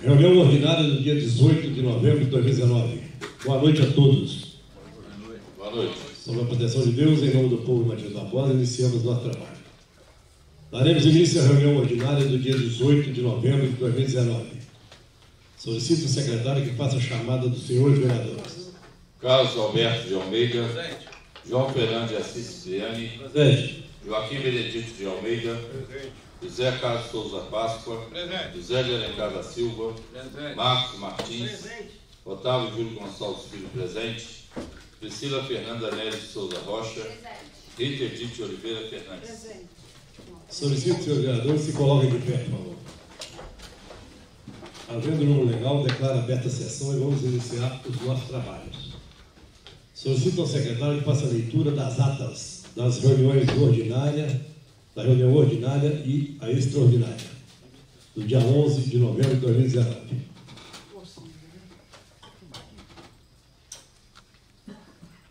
Reunião ordinária do dia 18 de novembro de 2019. Boa noite a todos. Boa noite. Sob a proteção de Deus, em nome do povo Matias Barbosa, iniciamos nosso trabalho. Daremos início à reunião ordinária do dia 18 de novembro de 2019. Solicito o secretário que faça a chamada dos senhores vereadores. Carlos Alberto de Almeida. Presente. João Fernando de Assis Cipriani. Presente. Joaquim Benedito de Almeida. Presente. José Carlos Souza Páscoa. Presente. José de Alencar da Silva. Presente. Marcos Martins. Presente. Otávio Júlio Gonçalves Filho presente. Priscila Fernanda Nery de Souza Rocha. Rita Edith Oliveira Fernandes. Presente. Solicito os senhores vereadores se coloquem de pé, por favor. Havendo número legal, declaro aberta a sessão e vamos iniciar os nossos trabalhos. Solicito ao secretário que faça a leitura das atas das reuniões ordinárias, da reunião ordinária e a extraordinária, do dia 11 de novembro de 2019.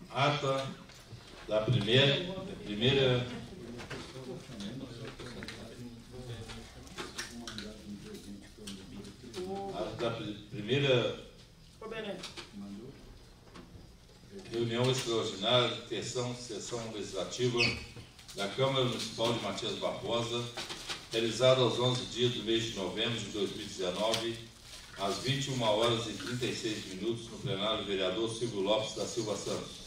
Ata da primeira reunião extraordinária, sessão legislativa da Câmara Municipal de Matias Barbosa, realizada aos 11 dias do mês de novembro de 2019, às 21 horas e 36 minutos, no plenário do vereador Silvio Lopes da Silva Santos,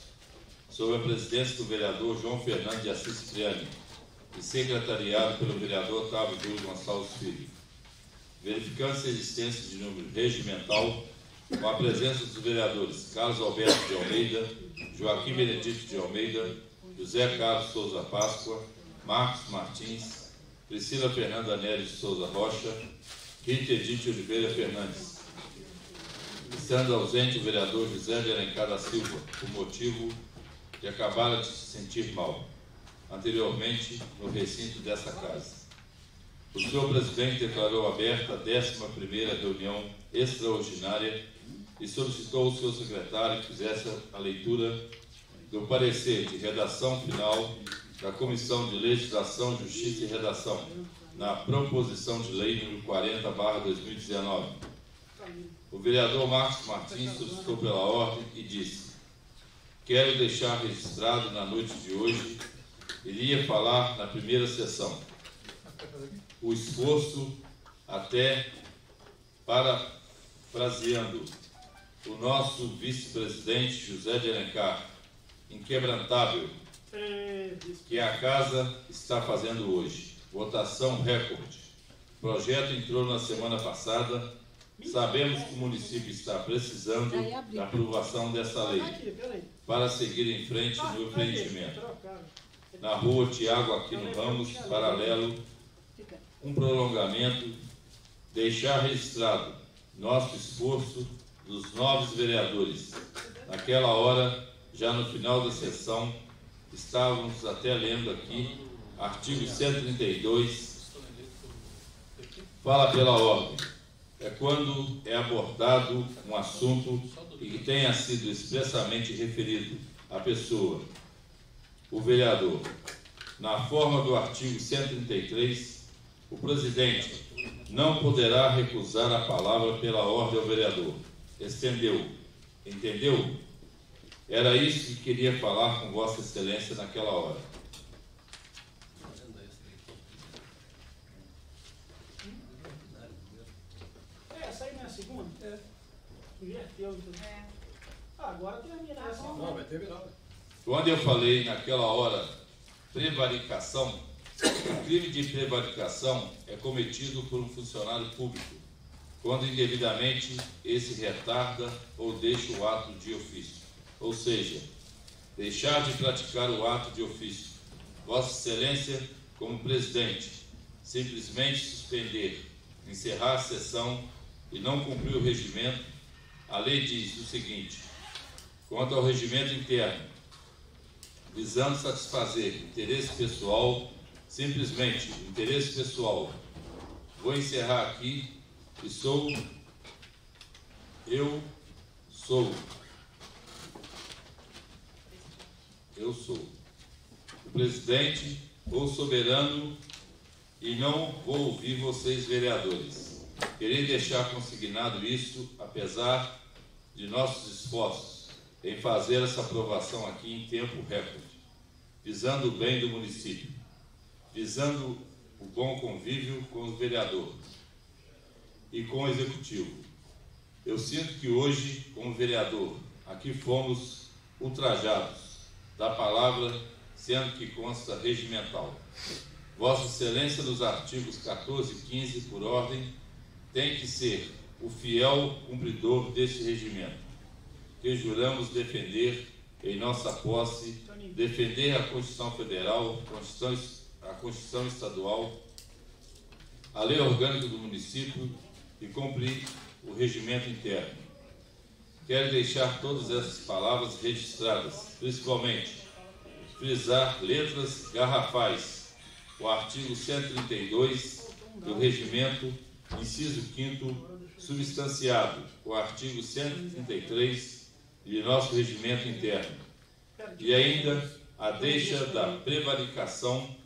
sob a presidência do vereador João Fernando de Assis Cipriani e secretariado pelo vereador Otávio Júlio Gonçalves Filho. Verificando-se a existência de número regimental, com a presença dos vereadores Carlos Alberto de Almeida, Joaquim Benedito de Almeida, José Carlos Souza Páscoa, Marcos Martins, Priscila Fernanda Nery de Souza Rocha, Rita Edith Oliveira Fernandes. Estando ausente o vereador José de Alencar da Silva, por motivo de acabar de se sentir mal, anteriormente no recinto dessa casa. O senhor presidente declarou aberta a 11ª reunião extraordinária e solicitou ao senhor secretário que fizesse a leitura do parecer de redação final da Comissão de Legislação, Justiça e Redação, na proposição de lei número 40/2019. O vereador Marcos Martins solicitou pela ordem e disse: quero deixar registrado na noite de hoje, iria falar na primeira sessão, o esforço até parafraseando o nosso vice-presidente José de Alencar, inquebrantável, que a casa está fazendo hoje. Votação recorde. O projeto entrou na semana passada. Sabemos que o município está precisando da aprovação dessa lei para seguir em frente no empreendimento. Na rua Tiago Aquino Ramos, paralelo, um prolongamento, deixar registrado nosso esforço dos novos vereadores. Naquela hora, já no final da sessão, estávamos até lendo aqui, artigo 132, fala pela ordem. É quando é abordado um assunto e que tenha sido expressamente referido à pessoa, o vereador. Na forma do artigo 133, o presidente não poderá recusar a palavra pela ordem ao vereador. Estendeu. Entendeu? Era isso que queria falar com Vossa Excelência naquela hora. Essa aí não é a segunda? É. Inverteu. Agora termina a segunda. Não, vai terminar. Quando eu falei naquela hora prevaricação, o crime de prevaricação é cometido por um funcionário público, quando indevidamente esse retarda ou deixa o ato de ofício. Ou seja, deixar de praticar o ato de ofício. Vossa Excelência, como presidente, simplesmente suspender, encerrar a sessão e não cumprir o regimento. A lei diz o seguinte: quanto ao regimento interno, visando satisfazer interesse pessoal, simplesmente interesse pessoal, vou encerrar aqui e eu sou o presidente ou soberano e não vou ouvir vocês, vereadores. Queria deixar consignado isso, apesar de nossos esforços em fazer essa aprovação aqui em tempo recorde, visando o bem do município, visando o bom convívio com o vereador e com o executivo. Eu sinto que hoje, como vereador, aqui fomos ultrajados da palavra, sendo que consta regimental. Vossa Excelência, nos artigos 14 e 15, por ordem, tem que ser o fiel cumpridor deste regimento, que juramos defender em nossa posse, defender a Constituição Federal, a Constituição Estadual, a Lei Orgânica do Município e cumprir o regimento interno. Quero deixar todas essas palavras registradas, principalmente frisar letras garrafais, o artigo 132 do regimento, inciso 5º, substanciado o artigo 133 de nosso regimento interno, e ainda a deixa da prevaricação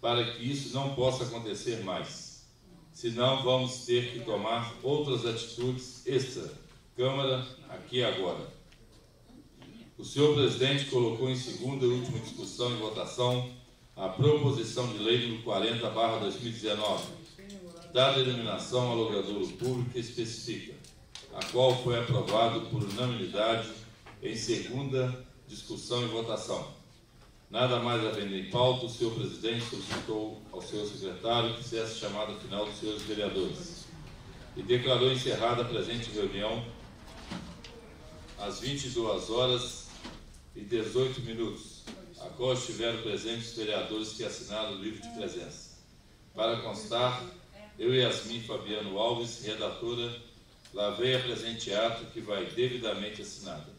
para que isso não possa acontecer mais. Senão vamos ter que tomar outras atitudes extra-Câmara aqui e agora. O senhor presidente colocou em segunda e última discussão e votação a proposição de lei número 40/2019, da denominação alogradouro público que especifica, a qual foi aprovado por unanimidade em segunda discussão e votação. Nada mais havendo em pauta, o senhor presidente solicitou ao senhor secretário que fizesse a chamada final dos senhores vereadores e declarou encerrada a presente reunião às 22h18, a qual estiveram presentes os vereadores que assinaram o livro de presença. Para constar, eu e Yasmin Fabiano Alves, redatora, lavei a presente ato que vai devidamente assinada.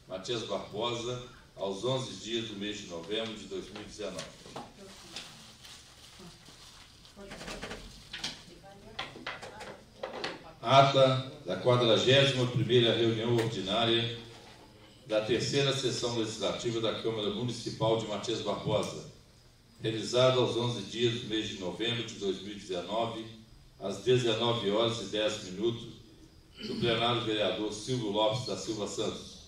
Matias Barbosa, aos 11 dias do mês de novembro de 2019. Ata da 41ª reunião ordinária da terceira sessão legislativa da Câmara Municipal de Matias Barbosa, realizada aos 11 dias do mês de novembro de 2019, às 19h10, do plenário vereador Silvio Lopes da Silva Santos,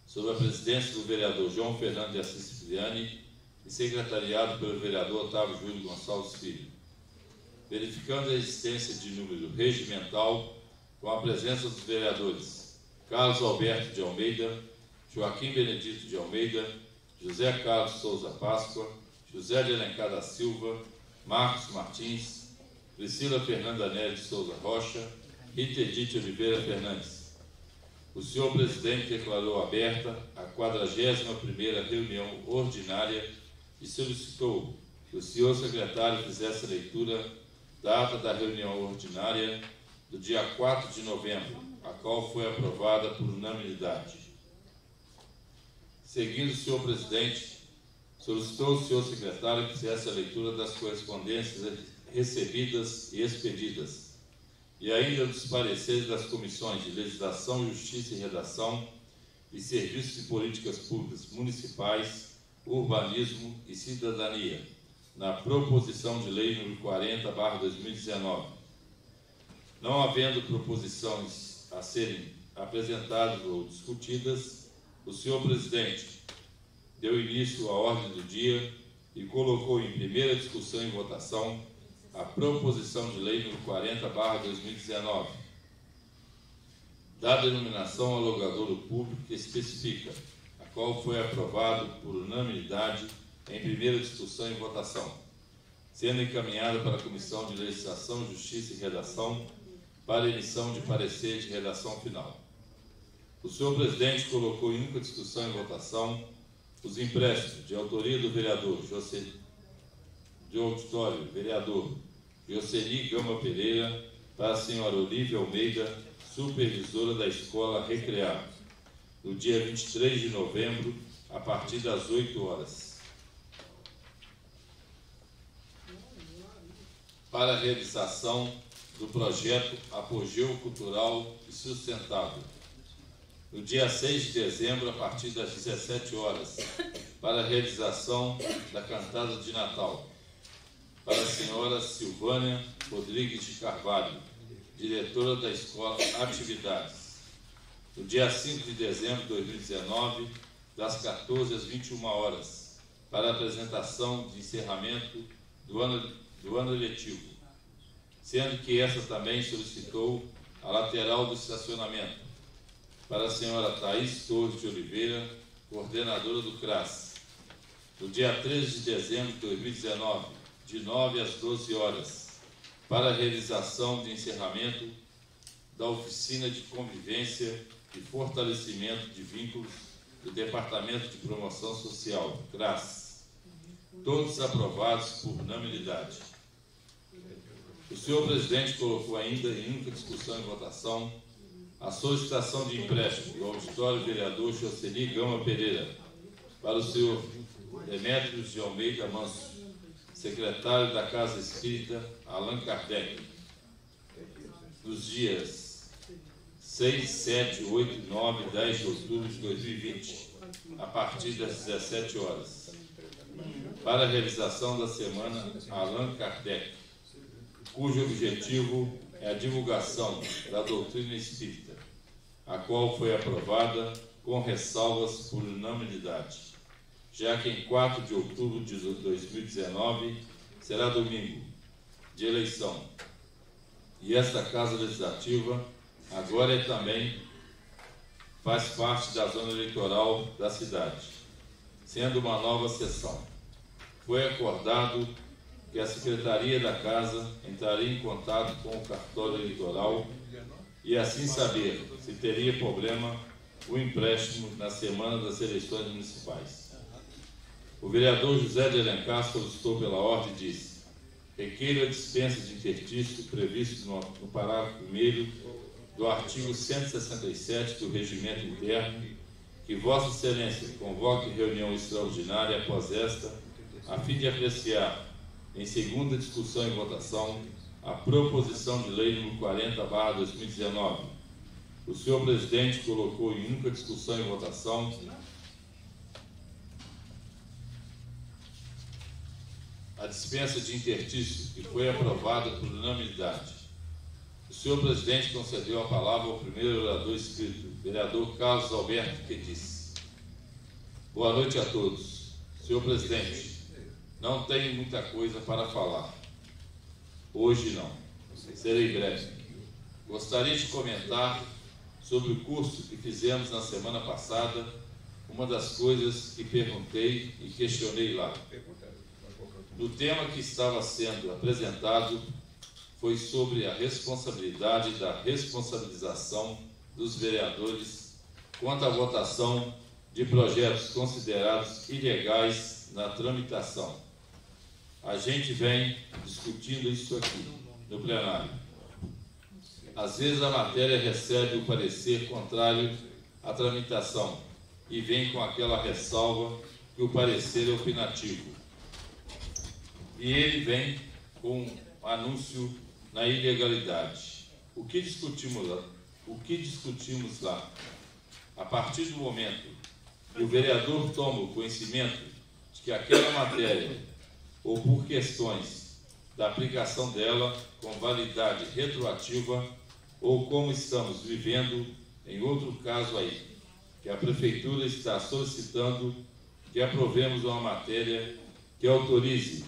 sob a presidência do vereador João Fernando de Assis Cipriani e secretariado pelo vereador Otávio Júlio Gonçalves Filho. Verificando a existência de número regimental, com a presença dos vereadores Carlos Alberto de Almeida, Joaquim Benedito de Almeida, José Carlos Souza Páscoa, José de Alencar da Silva, Marcos Martins, Priscila Fernanda Nery de Souza Rocha, Rita Edith Oliveira Fernandes. O senhor presidente declarou aberta a 41ª reunião ordinária e solicitou que o senhor secretário fizesse a leitura da ata da reunião ordinária do dia 4 de novembro, a qual foi aprovada por unanimidade. Seguindo o senhor presidente, solicitou o senhor secretário que fizesse a leitura das correspondências recebidas e expedidas, e ainda dos pareceres das comissões de Legislação, Justiça e Redação e Serviços de Políticas Públicas Municipais, Urbanismo e Cidadania, na proposição de lei número 40/2019. Não havendo proposições a serem apresentadas ou discutidas, o senhor presidente deu início à ordem do dia e colocou em primeira discussão e votação a proposição de lei número 40/2019, da denominação alogradouro público que especifica, a qual foi aprovado por unanimidade em primeira discussão e votação, sendo encaminhada para a Comissão de Legislação, Justiça e Redação para emissão de parecer de redação final. O senhor presidente colocou em única discussão e votação os empréstimos de autoria do vereador de auditório, vereador Jocely Gama Pereira, para a senhora Olívia Almeida, supervisora da Escola Recrear, no dia 23 de novembro, a partir das 8 horas. Para a realização do projeto Apogeu Cultural e Sustentável, no dia 6 de dezembro, a partir das 17 horas, para a realização da cantada de Natal, para a senhora Silvânia Rodrigues de Carvalho, diretora da Escola Atividades, no dia 5 de dezembro de 2019, das 14 às 21 horas, para a apresentação de encerramento do ano letivo, sendo que essa também solicitou a lateral do estacionamento para a senhora Thaís Torres de Oliveira, coordenadora do CRAS, no dia 13 de dezembro de 2019, de 9 às 12 horas, para a realização de encerramento da oficina de convivência e fortalecimento de vínculos do Departamento de Promoção Social, CRAS, todos aprovados por unanimidade. O senhor presidente colocou ainda em única discussão e votação a solicitação de empréstimo do auditório vereador Jocely Gama Pereira para o senhor Demétrios de Almeida Manso, secretário da Casa Espírita Allan Kardec, nos dias 6, 7, 8, 9 e 10 de outubro de 2020, a partir das 17 horas, para a realização da Semana Allan Kardec, cujo objetivo é a divulgação da doutrina espírita, a qual foi aprovada com ressalvas por unanimidade, já que em 4 de outubro de 2019 será domingo de eleição. E esta Casa Legislativa agora também faz parte da zona eleitoral da cidade, sendo uma nova sessão. Foi acordado que a Secretaria da Casa entraria em contato com o cartório eleitoral e assim saber se teria problema o empréstimo na semana das eleições municipais. O vereador José de Alencar solicitou pela ordem e disse: requeiro a dispensa de interstício previsto no parágrafo 1º do artigo 167 do Regimento Interno, que Vossa Excelência convoque reunião extraordinária após esta, a fim de apreciar, em segunda discussão e votação, a proposição de lei número 40/2019. O senhor presidente colocou em única discussão e votação a dispensa de interstício, que foi aprovada por unanimidade. O senhor presidente concedeu a palavra ao primeiro orador inscrito, vereador Carlos Alberto, que disse: boa noite a todos. Senhor presidente, não tenho muita coisa para falar. Hoje não. Serei breve. Gostaria de comentar sobre o curso que fizemos na semana passada, uma das coisas que perguntei e questionei lá. No tema que estava sendo apresentado foi sobre a responsabilidade da responsabilização dos vereadores quanto à votação de projetos considerados ilegais na tramitação. A gente vem discutindo isso aqui no plenário. Às vezes a matéria recebe o parecer contrário à tramitação e vem com aquela ressalva que o parecer é opinativo. E ele vem com anúncio na ilegalidade. O que discutimos lá? A partir do momento que o vereador toma o conhecimento de que aquela matéria, ou por questões da aplicação dela com validade retroativa, ou como estamos vivendo em outro caso aí, que a Prefeitura está solicitando que aprovemos uma matéria que autorize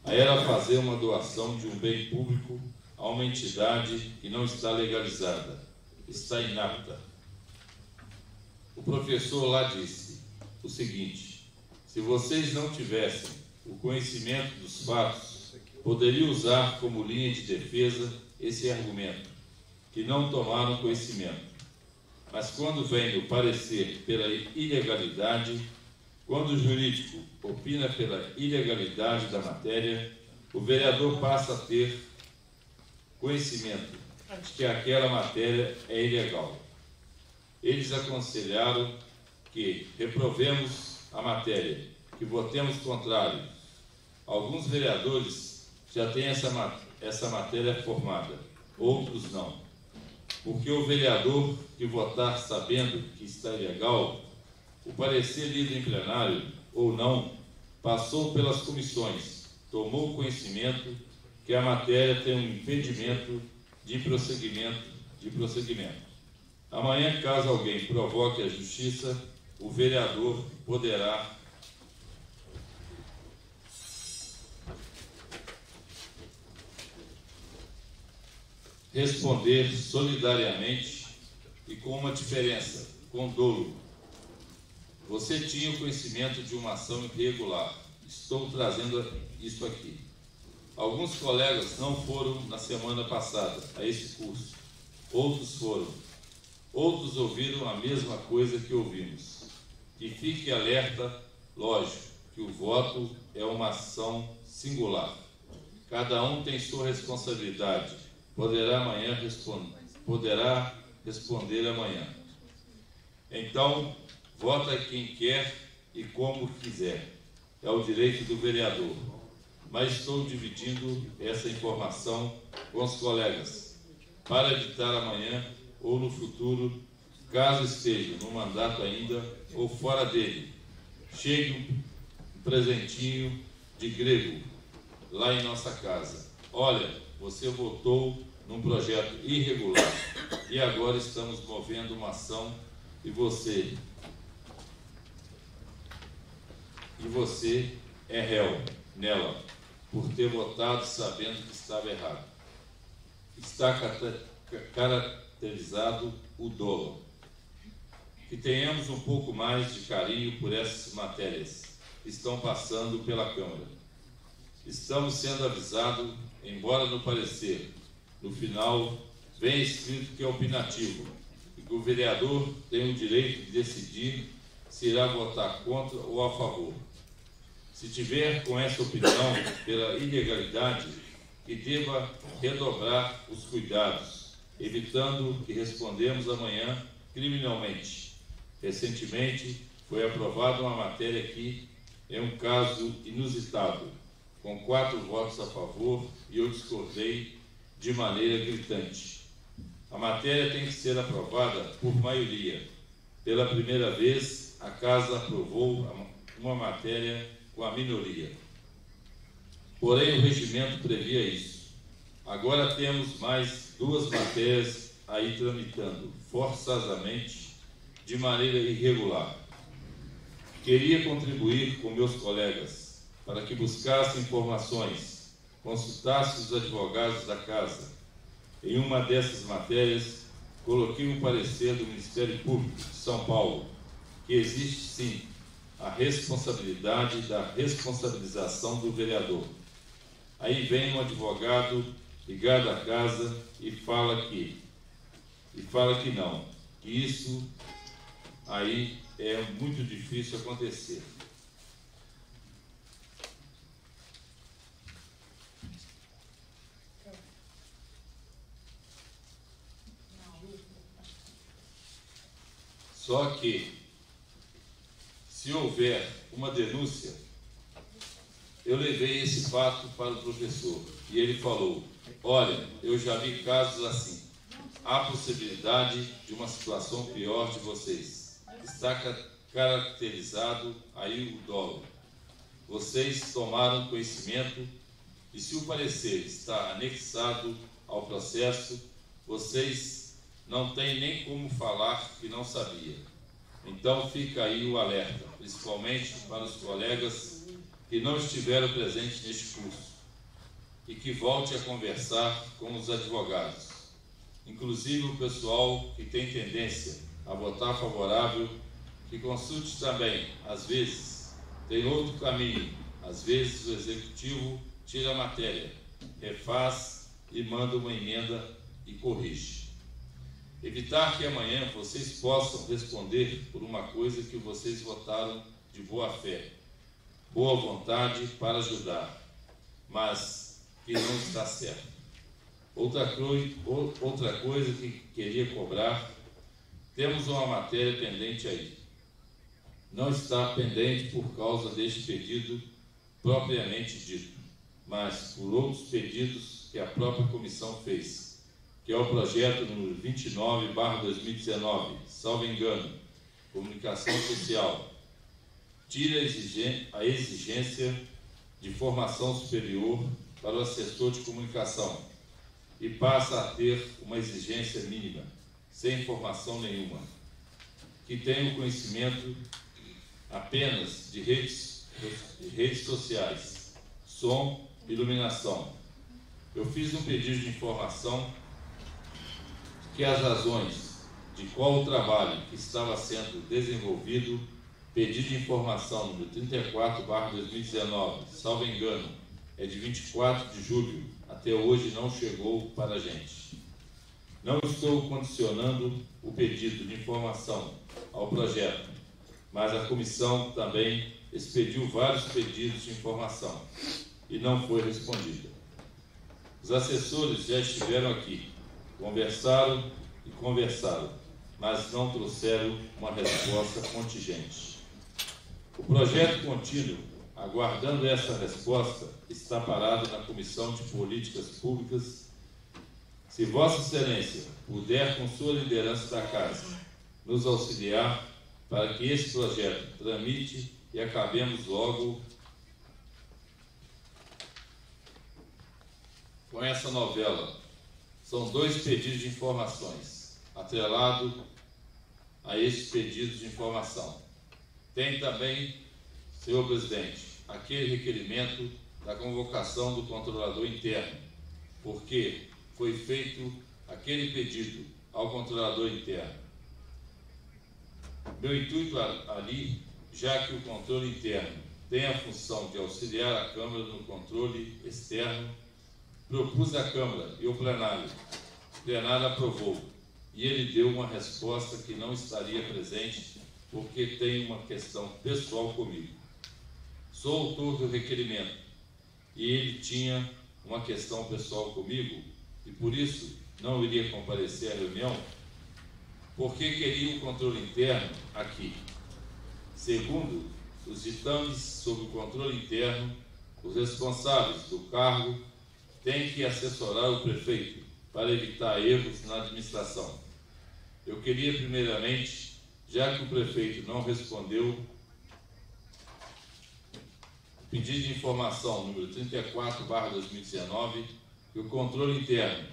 a ela fazer uma doação de um bem público a uma entidade que não está legalizada, está inapta. O professor lá disse o seguinte: se vocês não tivessem o conhecimento dos fatos, poderiam usar como linha de defesa esse argumento, que não tomaram conhecimento. Mas quando vem o parecer pela ilegalidade, quando o jurídico opina pela ilegalidade da matéria, o vereador passa a ter conhecimento de que aquela matéria é ilegal. Eles aconselharam que reprovemos a matéria, que votemos contrário. Alguns vereadores já têm essa matéria formada, outros não. Porque o vereador que votar sabendo que está ilegal, o parecer lido em plenário ou não, passou pelas comissões, tomou conhecimento que a matéria tem um impedimento de prosseguimento. Amanhã, caso alguém provoque a justiça, o vereador poderá responder solidariamente e com uma diferença, com dolo. Você tinha o conhecimento de uma ação irregular. Estou trazendo isso aqui. Alguns colegas não foram na semana passada a esse curso. Outros foram. Outros ouviram a mesma coisa que ouvimos. E fique alerta, lógico, que o voto é uma ação singular. Cada um tem sua responsabilidade. Poderá responder amanhã. Então, vota quem quer e como quiser. É o direito do vereador. Mas estou dividindo essa informação com os colegas para evitar amanhã ou no futuro, caso esteja no mandato ainda ou fora dele, chegue um presentinho de grego lá em nossa casa. Olha, você votou num projeto irregular e agora estamos movendo uma ação e você é réu nela por ter votado sabendo que estava errado. Está caracterizado o dolo. Que tenhamos um pouco mais de carinho por essas matérias que estão passando pela Câmara. Estamos sendo avisados, embora no parecer, no final, vem escrito que é opinativo e que o vereador tem o direito de decidir se irá votar contra ou a favor. Se tiver com essa opinião pela ilegalidade, que deva redobrar os cuidados, evitando que respondemos amanhã criminalmente. Recentemente foi aprovada uma matéria aqui, é um caso inusitado, com 4 votos a favor e eu discordei de maneira gritante. A matéria tem que ser aprovada por maioria. Pela primeira vez, a Casa aprovou uma matéria com a minoria. Porém, o regimento previa isso. Agora temos mais 2 matérias aí tramitando, forçosamente, de maneira irregular. Queria contribuir com meus colegas para que buscassem informações, consultassem os advogados da Casa. Em uma dessas matérias, coloquei um parecer do Ministério Público de São Paulo, que existe sim a responsabilidade da responsabilização do vereador. Aí vem um advogado ligado à Casa e fala que não, que isso aí é muito difícil acontecer. Só que, se houver uma denúncia, eu levei esse fato para o professor e ele falou: olha, eu já vi casos assim, há possibilidade de uma situação pior de vocês. Está caracterizado aí o dolo. Vocês tomaram conhecimento e se o parecer está anexado ao processo, vocês não têm nem como falar que não sabia. Então fica aí o alerta, principalmente para os colegas que não estiveram presentes neste curso e que volte a conversar com os advogados, inclusive o pessoal que tem tendência a votar favorável, que consulte também, às vezes, tem outro caminho, às vezes o executivo tira a matéria, refaz e manda uma emenda e corrige. Evitar que amanhã vocês possam responder por uma coisa que vocês votaram de boa fé, boa vontade para ajudar, mas que não está certo. Outra coisa que queria cobrar, temos uma matéria pendente aí. Não está pendente por causa deste pedido propriamente dito, mas por outros pedidos que a própria comissão fez, que é o projeto número 29/2019, salvo engano, comunicação social. Tira a exigência de formação superior para o assessor de comunicação. e passa a ter uma exigência mínima, sem informação nenhuma, que tenha o conhecimento apenas de redes sociais, som, iluminação. Eu fiz um pedido de informação que as razões de qual o trabalho que estava sendo desenvolvido, pedido de informação número 34/2019, salvo engano, é de 24 de julho, até hoje não chegou para a gente. Não estou condicionando o pedido de informação ao projeto, mas a comissão também expediu vários pedidos de informação e não foi respondida. Os assessores já estiveram aqui, conversaram e conversaram, mas não trouxeram uma resposta contingente. O projeto contínuo, aguardando essa resposta, está parado na Comissão de Políticas Públicas. Se Vossa Excelência puder, com sua liderança da Casa, nos auxiliar para que esse projeto tramite e acabemos logo com essa novela. São 2 pedidos de informações, atrelado a esses pedidos de informação. Tem também, senhor presidente, aquele requerimento da convocação do controlador interno, porque foi feito aquele pedido ao controlador interno. Meu intuito ali, já que o controle interno tem a função de auxiliar a Câmara no controle externo, propus à Câmara e ao plenário. O plenário aprovou e ele deu uma resposta que não estaria presente porque tem uma questão pessoal comigo. Sou autor do requerimento e ele tinha uma questão pessoal comigo e por isso não iria comparecer à reunião porque queria o controle interno aqui. Segundo os ditames sobre o controle interno, os responsáveis do cargo têm que assessorar o prefeito para evitar erros na administração. Eu queria, primeiramente, já que o prefeito não respondeu, pedido de informação número 34/2019, que o controle interno,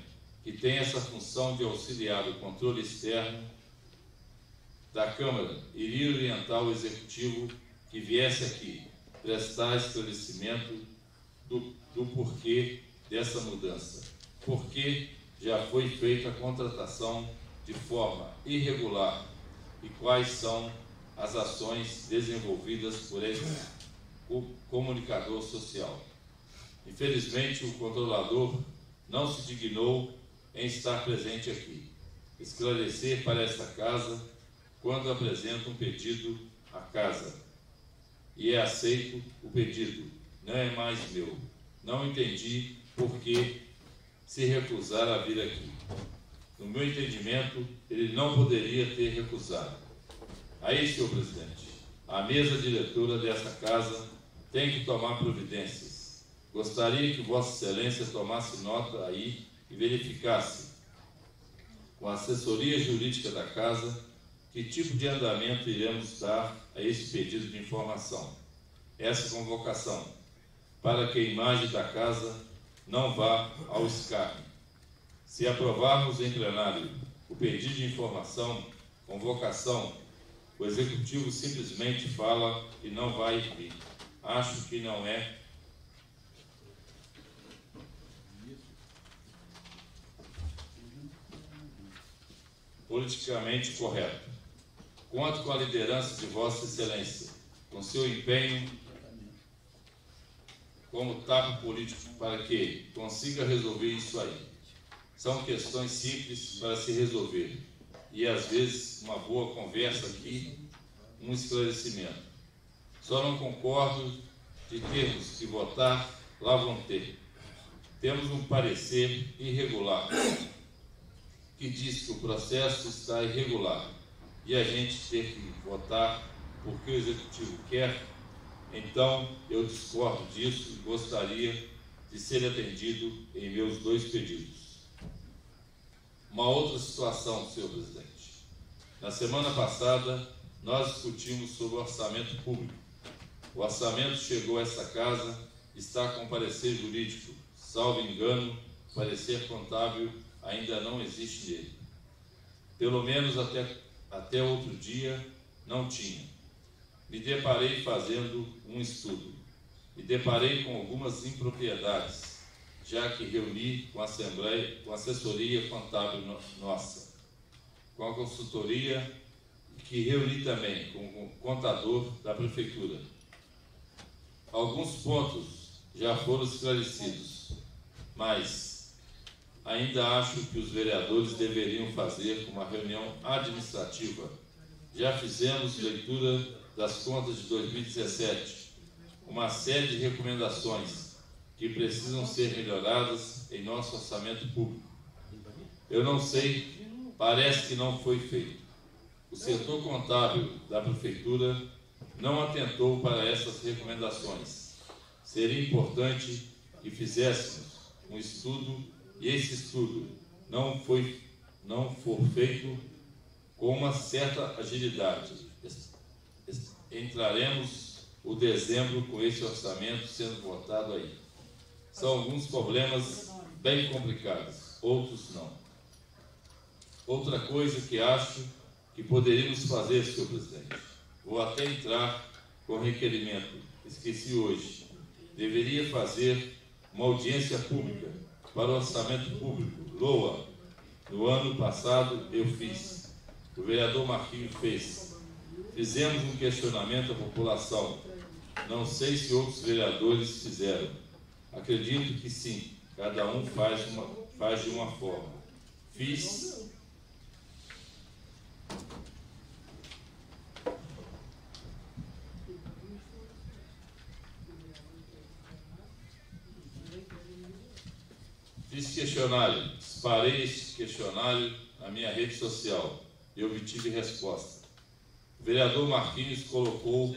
que tem essa função de auxiliar o controle externo da Câmara, iria orientar o Executivo que viesse aqui prestar esclarecimento do porquê dessa mudança. Porque já foi feita a contratação de forma irregular e quais são as ações desenvolvidas por esse comunicador social. Infelizmente, o controlador não se dignou em estar presente aqui, esclarecer para esta Casa quando apresenta um pedido à Casa. E é aceito o pedido, não é mais meu. Não entendi por que se recusar a vir aqui. No meu entendimento, ele não poderia ter recusado. Aí, senhor presidente, a mesa diretora desta Casa tem que tomar providências. Gostaria que Vossa Excelência tomasse nota aí e verificasse com a assessoria jurídica da Casa que tipo de andamento iremos dar a esse pedido de informação, essa convocação, para que a imagem da Casa não vá ao escárnio. Se aprovarmos em plenário o pedido de informação, convocação, o Executivo simplesmente fala e não vai vir. Acho que não é politicamente correto. Conto com a liderança de Vossa Excelência, com seu empenho como tapa político para que consiga resolver isso aí. São questões simples para se resolver e, às vezes, uma boa conversa aqui, um esclarecimento. Só não concordo de termos que votar, lá vão ter. Temos um parecer irregular que diz que o processo está irregular e a gente ter que votar porque o Executivo quer. Então, eu discordo disso e gostaria de ser atendido em meus 2 pedidos. Uma outra situação, senhor presidente. Na semana passada, nós discutimos sobre o orçamento público. O orçamento chegou a essa Casa, está com parecer jurídico, salvo engano, parecer contábil ainda não existe nele. Pelo menos até outro dia não tinha. Me deparei fazendo um estudo. Me deparei com algumas impropriedades, já que reuni com a assessoria contábil nossa, com a consultoria, que reuni também com o contador da prefeitura. Alguns pontos já foram esclarecidos, mas ainda acho que os vereadores deveriam fazer uma reunião administrativa. Já fizemos leitura das contas de 2017, uma série de recomendações que precisam ser melhoradas em nosso orçamento público. Eu não sei, parece que não foi feito. O setor contábil da prefeitura não atentou para essas recomendações. Seria importante que fizéssemos um estudo, e esse estudo não for feito com uma certa agilidade. Entraremos o dezembro com esse orçamento sendo votado aí. São alguns problemas bem complicados, outros não. Outra coisa que acho que poderíamos fazer, senhor presidente, vou até entrar com requerimento, esqueci hoje, deveria fazer uma audiência pública para o orçamento público, LOA. No ano passado eu fiz, o vereador Marquinhos fez. Fizemos um questionamento à população. Não sei se outros vereadores fizeram. Acredito que sim, cada um faz de uma forma. Fiz. Fiz questionário, disparei esse questionário na minha rede social e obtive resposta. O vereador Marquinhos colocou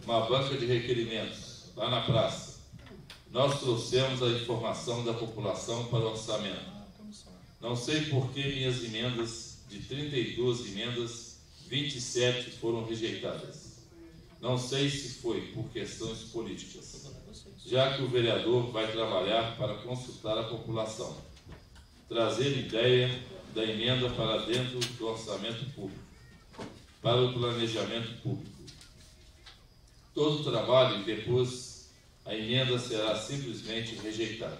uma banca de requerimentos lá na praça. Nós trouxemos a informação da população para o orçamento. Não sei por que minhas emendas, de 32 emendas, 27 foram rejeitadas. Não sei se foi por questões políticas, já que o vereador vai trabalhar para consultar a população, trazer ideia da emenda para dentro do orçamento público, para o planejamento público. Todo o trabalho e depois a emenda será simplesmente rejeitada.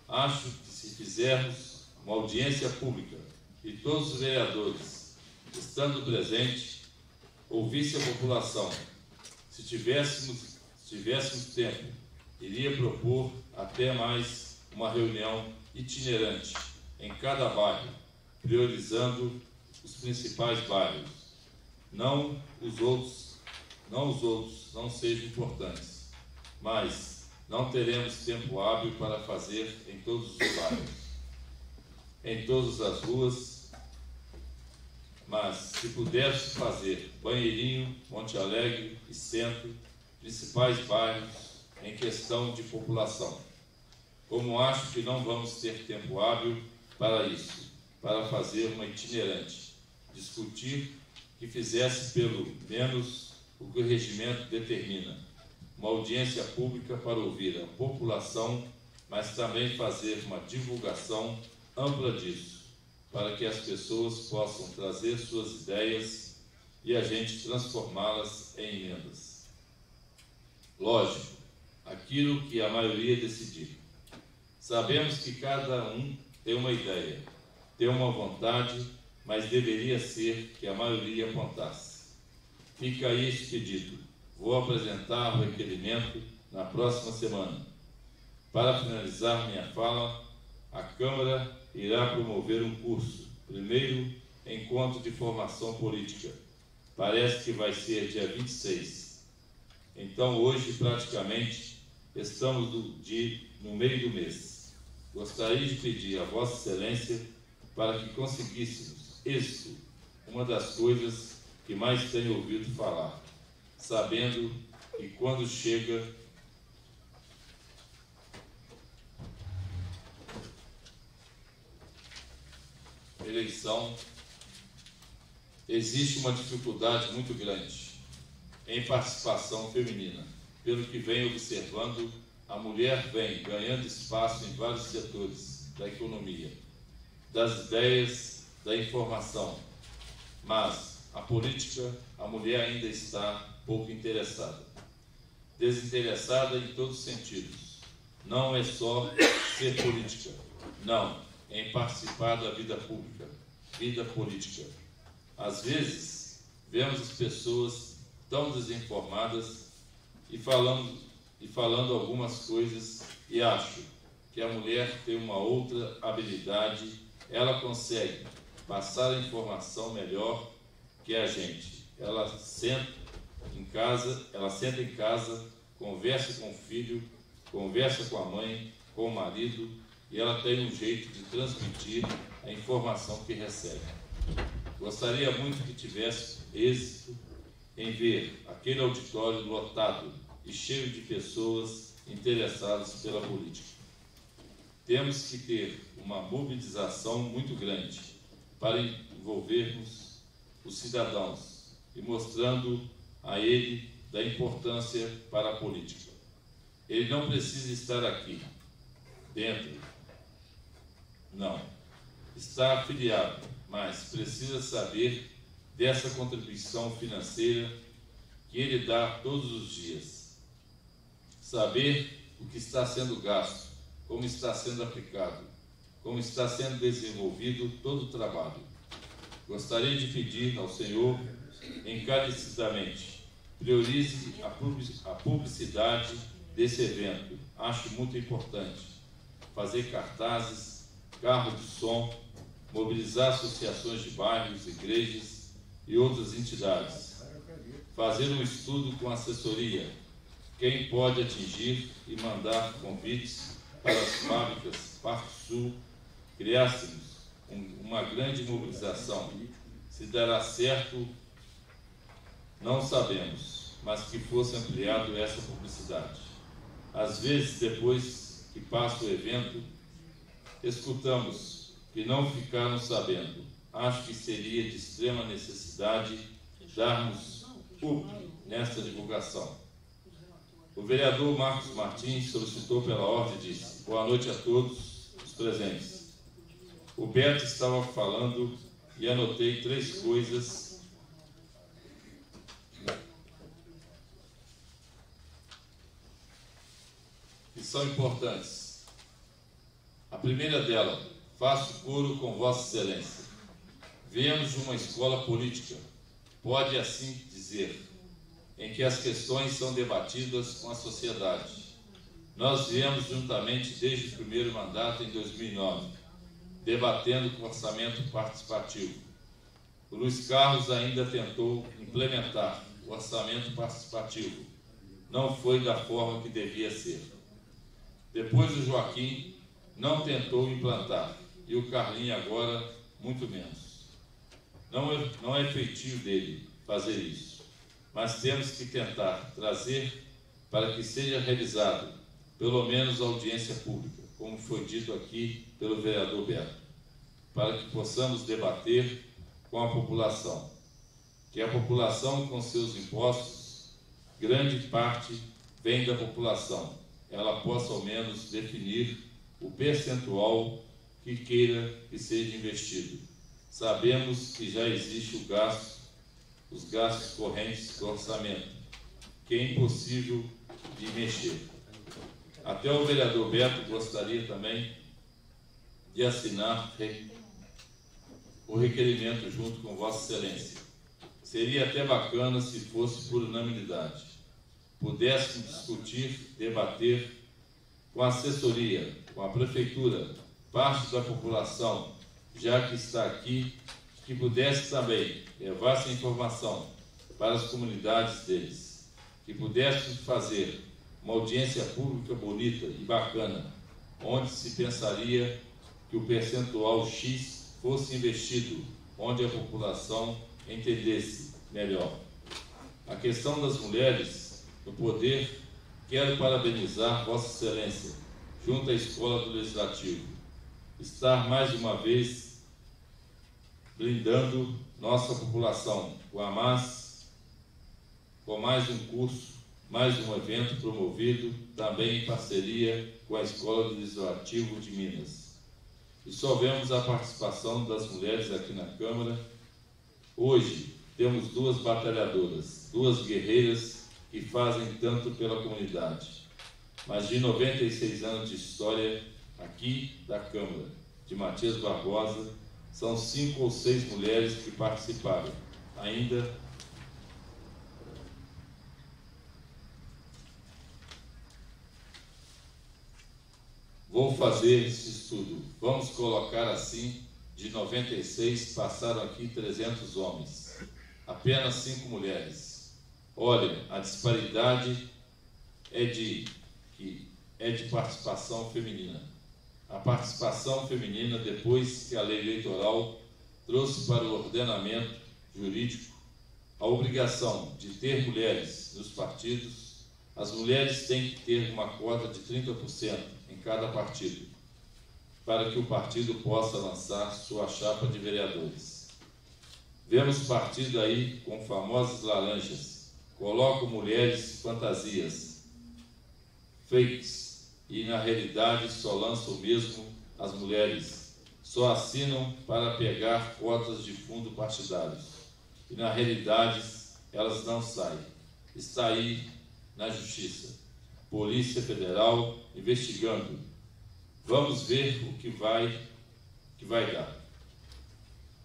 Acho que se fizermos uma audiência pública e todos os vereadores, estando presentes, ouvissem a população, se tivéssemos tempo, iria propor até mais uma reunião itinerante em cada bairro, priorizando os principais bairros. Não os outros não sejam importantes, mas não teremos tempo hábil para fazer em todos os bairros, em todas as ruas, mas se pudesse fazer Banheirinho, Monte Alegre e Centro, principais bairros em questão de população. Como acho que não vamos ter tempo hábil para isso, para fazer uma itinerante, discutir que fizesse pelo menos o que o regimento determina, uma audiência pública para ouvir a população, mas também fazer uma divulgação ampla disso, para que as pessoas possam trazer suas ideias e a gente transformá-las em emendas. Lógico, aquilo que a maioria decidir. Sabemos que cada um tem uma ideia, tem uma vontade, mas deveria ser que a maioria apontasse. Fica aí esse pedido. Vou apresentar o requerimento na próxima semana. Para finalizar minha fala, a Câmara irá promover um curso, primeiro encontro de formação política. Parece que vai ser dia 26. Então, hoje, praticamente, estamos no meio do mês. Gostaria de pedir a Vossa Excelência para que conseguíssemos êxito, uma das coisas que mais tenho ouvido falar, sabendo que quando chega eleição, existe uma dificuldade muito grande em participação feminina, pelo que venho observando a mulher vem ganhando espaço em vários setores da economia, das ideias, da informação, mas a política, a mulher ainda está pouco interessada. Desinteressada em todos os sentidos. Não é só ser política, não, é em participar da vida pública, vida política. Às vezes, vemos as pessoas tão desinformadas e falando algumas coisas, e acho que a mulher tem uma outra habilidade, ela consegue passar a informação melhor que a gente. Ela senta em casa, conversa com o filho, conversa com a mãe, com o marido, e ela tem um jeito de transmitir a informação que recebe. Gostaria muito que tivesse êxito em ver aquele auditório lotado e cheio de pessoas interessadas pela política. Temos que ter uma mobilização muito grande para envolvermos os cidadãos e mostrando a ele da importância para a política. Ele não precisa estar aqui, dentro, não. Está afiliado, mas precisa saber dessa contribuição financeira que ele dá todos os dias. Saber o que está sendo gasto, como está sendo aplicado, como está sendo desenvolvido todo o trabalho. Gostaria de pedir ao Senhor, encarecidamente, priorize a publicidade desse evento. Acho muito importante fazer cartazes, carros de som, mobilizar associações de bairros, igrejas e outras entidades. Fazer um estudo com assessoria, quem pode atingir e mandar convites para as fábricas Parque Sul, criássemos uma grande mobilização. Se dará certo, não sabemos, mas que fosse ampliado essa publicidade. Às vezes, depois que passa o evento, escutamos que não ficaram sabendo. Acho que seria de extrema necessidade darmos público nesta divulgação. O vereador Marcos Martins solicitou pela ordem e disse: boa noite a todos os presentes. O Beto estava falando e anotei 3 coisas que são importantes. A primeira dela: faço coro com Vossa Excelência. Viemos de uma escola política, pode assim dizer, em que as questões são debatidas com a sociedade. Nós viemos juntamente desde o primeiro mandato em 2009, debatendo com orçamento participativo. O Luiz Carlos ainda tentou implementar o orçamento participativo. Não foi da forma que devia ser. Depois o Joaquim não tentou implantar, e o Carlinho agora muito menos. Não é feitio dele fazer isso, mas temos que tentar trazer para que seja realizado, pelo menos, a audiência pública, como foi dito aqui pelo vereador Beto, para que possamos debater com a população, que a população, com seus impostos, grande parte vem da população, ela possa ao menos definir o percentual que queira que seja investido. Sabemos que já existe os gastos correntes do orçamento, que é impossível de mexer. Até o vereador Beto gostaria também de assinar o requerimento junto com Vossa Excelência. Seria até bacana se fosse por unanimidade. Pudéssemos discutir, debater com a assessoria, com a prefeitura, parte da população, já que está aqui, que pudesse também levar essa informação para as comunidades deles, que pudéssemos fazer uma audiência pública bonita e bacana, onde se pensaria que o percentual X fosse investido, onde a população entendesse melhor. A questão das mulheres no poder, quero parabenizar Vossa Excelência, junto à Escola do Legislativo, estar mais uma vez blindando nossa população com mais um curso mais um evento promovido também em parceria com a Escola Legislativa de Minas. E só vemos a participação das mulheres aqui na Câmara. Hoje temos duas batalhadoras, duas guerreiras que fazem tanto pela comunidade. Mais de 96 anos de história aqui da Câmara de Matias Barbosa, são 5 ou 6 mulheres que participaram. Ainda vou fazer esse estudo. Vamos colocar assim, de 96 passaram aqui 300 homens, apenas 5 mulheres. Olha, a disparidade é de participação feminina. A participação feminina, depois que a lei eleitoral trouxe para o ordenamento jurídico a obrigação de ter mulheres nos partidos, as mulheres têm que ter uma cota de 30% em cada partido, para que o partido possa lançar sua chapa de vereadores. Vemos partido aí com famosas laranjas, colocam mulheres fantasias, fakes, e na realidade só lançam mesmo as mulheres, só assinam para pegar cotas de fundo partidários, e na realidade elas não saem. Está aí na Justiça, Polícia Federal investigando. Vamos ver o que vai dar.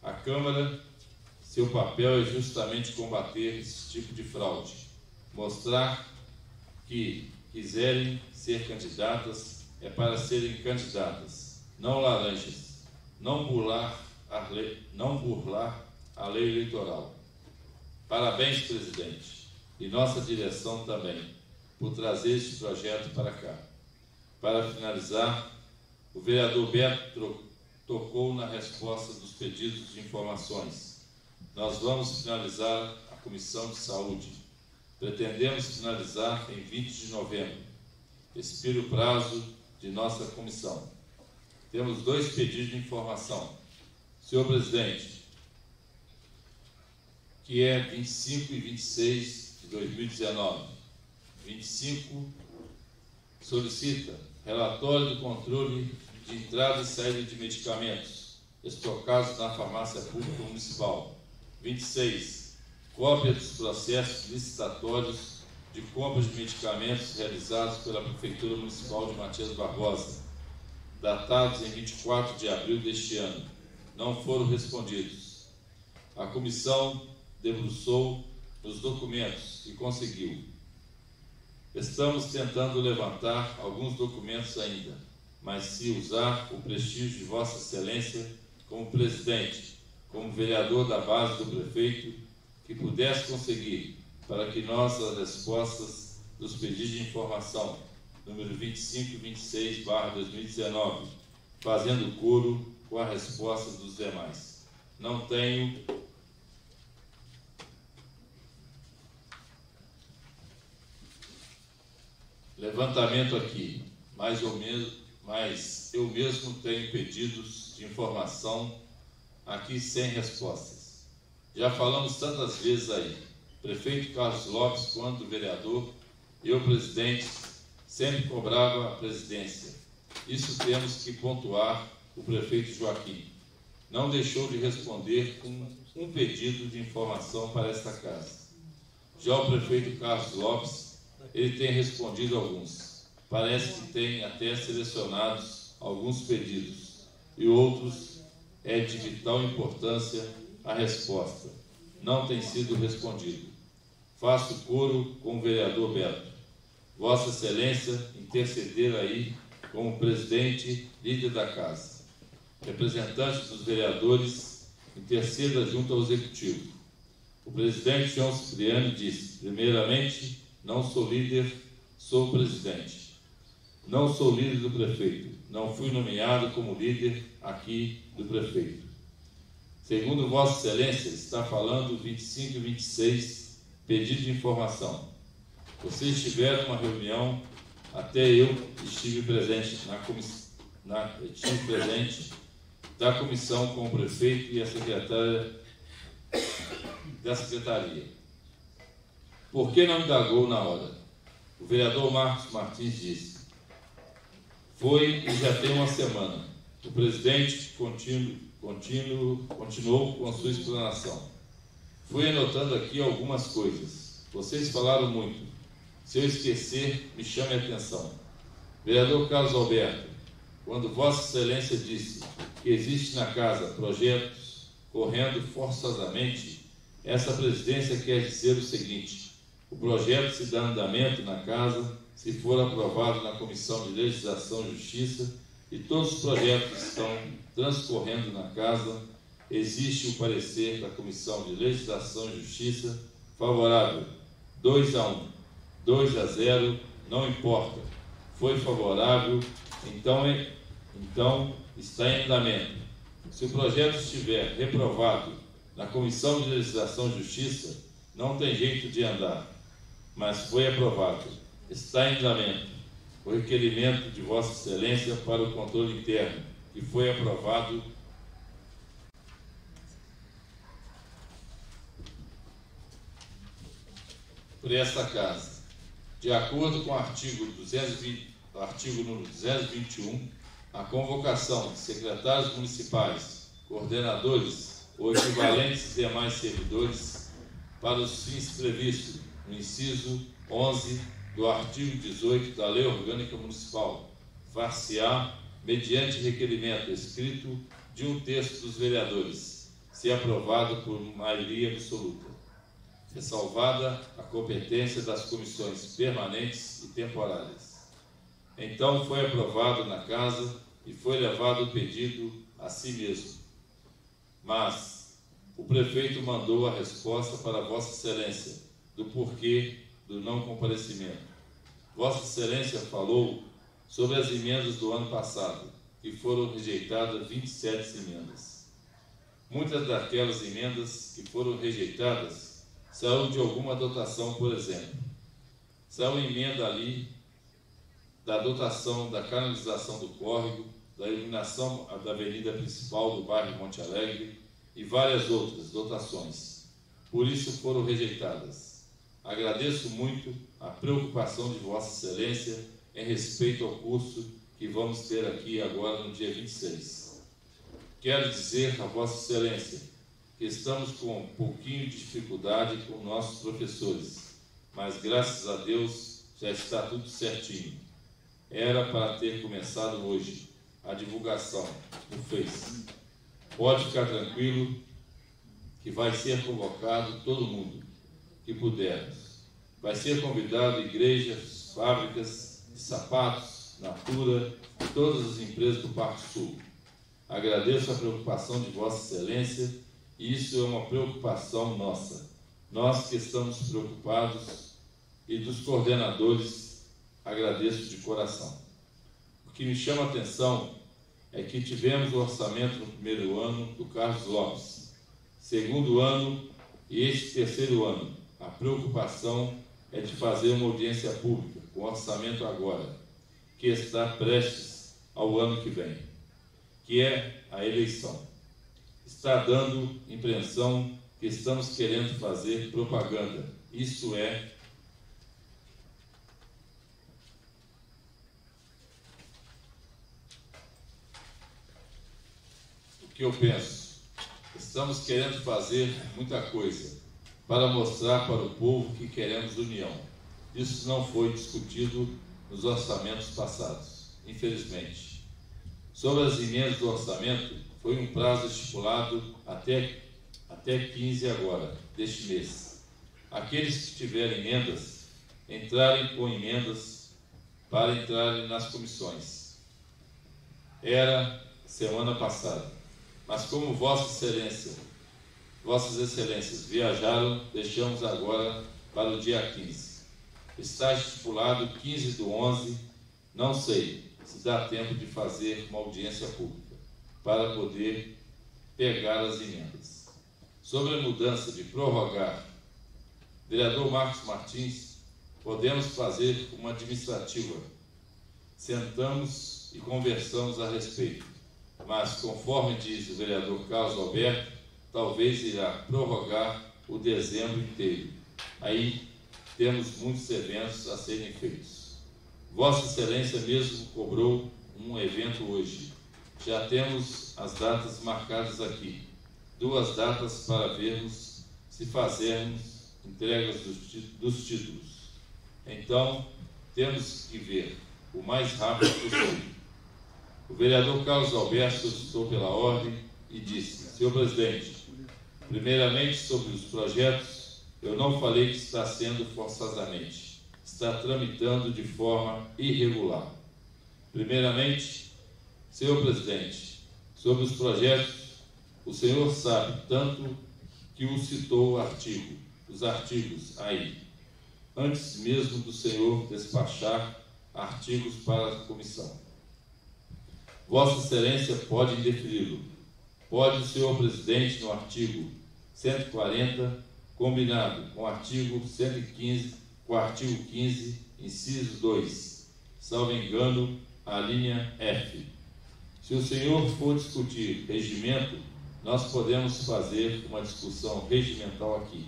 A Câmara, seu papel é justamente combater esse tipo de fraude, mostrar que quiserem ser candidatas é para serem candidatas, não laranjas, não burlar a lei eleitoral. Parabéns, presidente, e nossa direção também, por trazer este projeto para cá. Para finalizar, o vereador Beto tocou na resposta dos pedidos de informações. Nós vamos finalizar a Comissão de Saúde. Pretendemos finalizar em 20 de novembro. Expira o prazo de nossa comissão. Temos 2 pedidos de informação. Senhor presidente, que é 25 e 26 de 2019. 25 solicita relatório do controle de entrada e saída de medicamentos estocados na farmácia pública municipal. 26, cópia dos processos licitatórios de compra de medicamentos realizados pela Prefeitura Municipal de Matias Barbosa, datados em 24 de abril deste ano. Não foram respondidos. A comissão debruçou nos documentos e conseguiu. Estamos tentando levantar alguns documentos ainda, mas se usar o prestígio de Vossa Excelência como presidente, como vereador da base do prefeito, que pudesse conseguir para que nossas respostas dos pedidos de informação, número 25 e 26/2019, fazendo coro com a resposta dos demais. Não tenho levantamento aqui, mas eu mesmo tenho pedidos de informação aqui sem respostas. Já falamos tantas vezes aí, prefeito Carlos Lopes, quando vereador, eu, presidente, sempre cobrava a presidência. Isso temos que pontuar o prefeito Joaquim. Não deixou de responder com um pedido de informação para esta casa. Já o prefeito Carlos Lopes, ele tem respondido alguns. Parece que tem até selecionados alguns pedidos e outros é de vital importância a resposta. Não tem sido respondido. Faço coro com o vereador Beto. Vossa Excelência interceder aí como presidente, líder da casa. Representante dos vereadores, interceda junto ao Executivo. O presidente João Cipriani disse: primeiramente, não sou líder, sou presidente. Não sou líder do prefeito, não fui nomeado como líder aqui do prefeito. Segundo Vossa Excelência, está falando 25 e 26, pedido de informação. Vocês tiveram uma reunião, até eu estive presente da comissão com o prefeito e a secretária da secretaria. Por que não indagou na hora? O vereador Marcos Martins disse: foi e já tem uma semana. O presidente continuou com a sua explanação. Fui anotando aqui algumas coisas. Vocês falaram muito. Se eu esquecer, me chame a atenção. Vereador Carlos Alberto, quando Vossa Excelência disse que existe na casa projetos correndo forçosamente, essa presidência quer dizer o seguinte: o projeto se dá andamento na casa, se for aprovado na Comissão de Legislação e Justiça, e todos os projetos estão transcorrendo na casa, existe o parecer da Comissão de Legislação e Justiça favorável, 2-1, 2-0, não importa, foi favorável, então está em andamento. Se o projeto estiver reprovado na Comissão de Legislação e Justiça, não tem jeito de andar, mas foi aprovado, está em andamento o requerimento de Vossa Excelência para o controle interno, que foi aprovado por esta Casa. De acordo com o artigo 221, a convocação de secretários municipais, coordenadores ou equivalentes demais servidores para os fins previstos no inciso 11 do artigo 18 da Lei Orgânica Municipal, far-se-á mediante requerimento escrito de 1/3 dos vereadores, se aprovado por maioria absoluta, ressalvada a competência das comissões permanentes e temporárias. Então foi aprovado na Casa e foi levado o pedido a si mesmo. Mas o prefeito mandou a resposta para Vossa Excelência do porquê do não comparecimento. Vossa Excelência falou sobre as emendas do ano passado, que foram rejeitadas 27 emendas. Muitas daquelas emendas que foram rejeitadas saíram de alguma dotação, por exemplo. Saiu emenda ali da dotação da canalização do córrego, da iluminação da avenida principal do bairro Monte Alegre e várias outras dotações. Por isso foram rejeitadas. Agradeço muito a preocupação de Vossa Excelência em respeito ao curso que vamos ter aqui agora no dia 26. Quero dizer a Vossa Excelência que estamos com um pouquinho de dificuldade com nossos professores, mas graças a Deus já está tudo certinho. Era para ter começado hoje a divulgação no Face. Pode ficar tranquilo que vai ser convocado todo mundo que pudermos. Vai ser convidado igrejas, fábricas de sapatos, Natura e todas as empresas do Parque Sul. Agradeço a preocupação de Vossa Excelência e isso é uma preocupação nossa. Nós que estamos preocupados e dos coordenadores, agradeço de coração. O que me chama a atenção é que tivemos o orçamento no primeiro ano do Carlos Lopes, segundo ano e este terceiro ano. A preocupação é de fazer uma audiência pública com orçamento agora, que está prestes ao ano que vem, que é a eleição. Está dando impressão que estamos querendo fazer propaganda. Isso é o que eu penso. Estamos querendo fazer muita coisa para mostrar para o povo que queremos união. Isso não foi discutido nos orçamentos passados, infelizmente. Sobre as emendas do orçamento, foi um prazo estipulado até 15 agora, deste mês. Aqueles que tiverem emendas, entrarem com emendas para entrarem nas comissões. Era semana passada. Mas como Vossas Excelências viajaram, deixamos agora para o dia 15. Está estipulado 15/11, não sei se dá tempo de fazer uma audiência pública para poder pegar as emendas. Sobre a mudança de prorrogar, vereador Marcos Martins, podemos fazer uma administrativa. Sentamos e conversamos a respeito, mas conforme diz o vereador Carlos Alberto, talvez irá prorrogar o dezembro inteiro. Aí temos muitos eventos a serem feitos. Vossa Excelência mesmo cobrou um evento hoje. Já temos as datas marcadas aqui. 2 datas para vermos se fazermos entregas dos títulos. Então, temos que ver o mais rápido possível. O vereador Carlos Alberto solicitou pela ordem e disse: senhor presidente, primeiramente sobre os projetos, eu não falei que está sendo forçosamente, está tramitando de forma irregular. Primeiramente, senhor presidente, sobre os projetos, o senhor sabe tanto que o citou os artigos aí, antes mesmo do senhor despachar artigos para a comissão. Vossa Excelência pode indeferi-lo. Pode o senhor presidente, no artigo 140, combinado com o artigo 115, com o artigo 15, inciso 2, salvo engano, a linha F. Se o senhor for discutir regimento, nós podemos fazer uma discussão regimental aqui.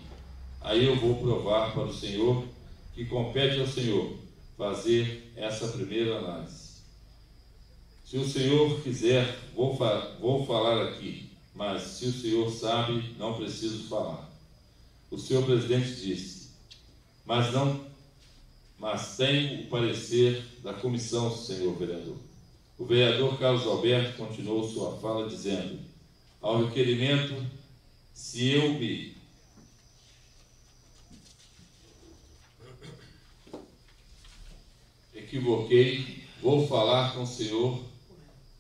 Aí eu vou provar para o senhor que compete ao senhor fazer essa primeira análise. Se o senhor quiser, vou falar aqui, mas se o senhor sabe, não preciso falar. O senhor presidente disse, mas tem o parecer da comissão, senhor vereador. O vereador Carlos Alberto continuou sua fala dizendo: ao requerimento, se eu me equivoquei, vou falar com o senhor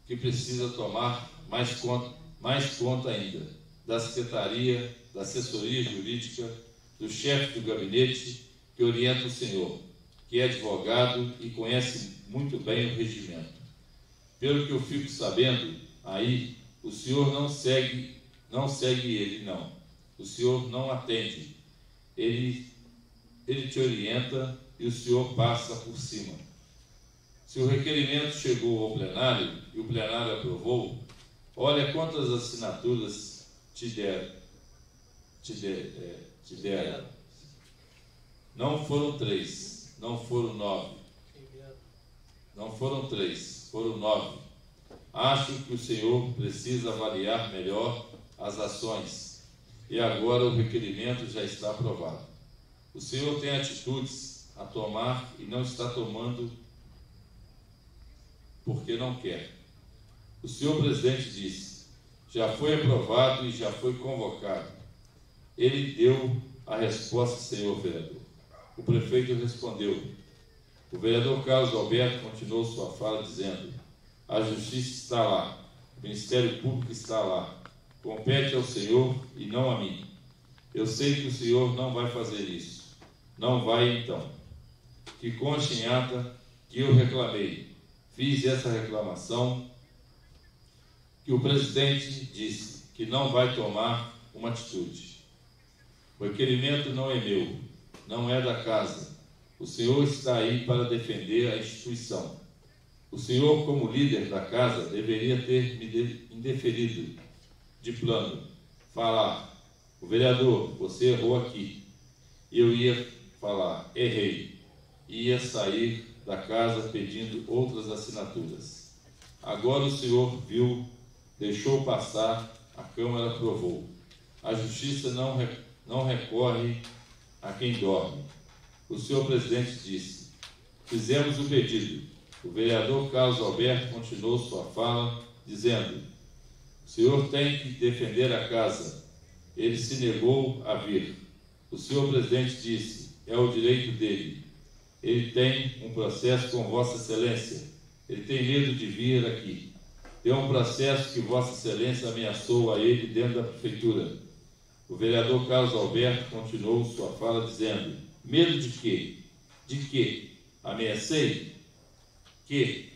que precisa tomar mais conta ainda da secretaria, da assessoria jurídica, do chefe do gabinete que orienta o senhor, que é advogado e conhece muito bem o regimento. Pelo que eu fico sabendo, aí o senhor não segue ele, não. O senhor não atende. Ele te orienta e o senhor passa por cima. Se o requerimento chegou ao plenário e o plenário aprovou, olha quantas assinaturas te deram. Não foram 3, não foram 9. Não foram 3, foram 9. Acho que o senhor precisa avaliar melhor as ações. E agora o requerimento já está aprovado. O senhor tem atitudes a tomar e não está tomando porque não quer. O senhor presidente disse, já foi aprovado e já foi convocado. Ele deu a resposta, senhor vereador. O prefeito respondeu. O vereador Carlos Alberto continuou sua fala dizendo, a justiça está lá, o Ministério Público está lá, compete ao senhor e não a mim. Eu sei que o senhor não vai fazer isso. Não vai então. Que conste em ata que eu reclamei. Fiz essa reclamação, que o presidente disse que não vai tomar uma atitude. O requerimento não é meu, não é da casa. O senhor está aí para defender a instituição. O senhor, como líder da casa, deveria ter me indeferido de plano. Falar, o vereador, você errou aqui. Eu ia falar, errei. E ia sair da casa pedindo outras assinaturas. Agora o senhor viu, deixou passar, a Câmara aprovou. A Justiça não recorre a quem dorme. O senhor presidente disse, fizemos o pedido. O vereador Carlos Alberto continuou sua fala, dizendo, o senhor tem que defender a casa. Ele se negou a vir. O senhor presidente disse, é o direito dele. Ele tem um processo com Vossa Excelência. Ele tem medo de vir aqui. Tem um processo que Vossa Excelência ameaçou a ele dentro da prefeitura. O vereador Carlos Alberto continuou sua fala dizendo, medo de quê? De quê? Ameacei? Que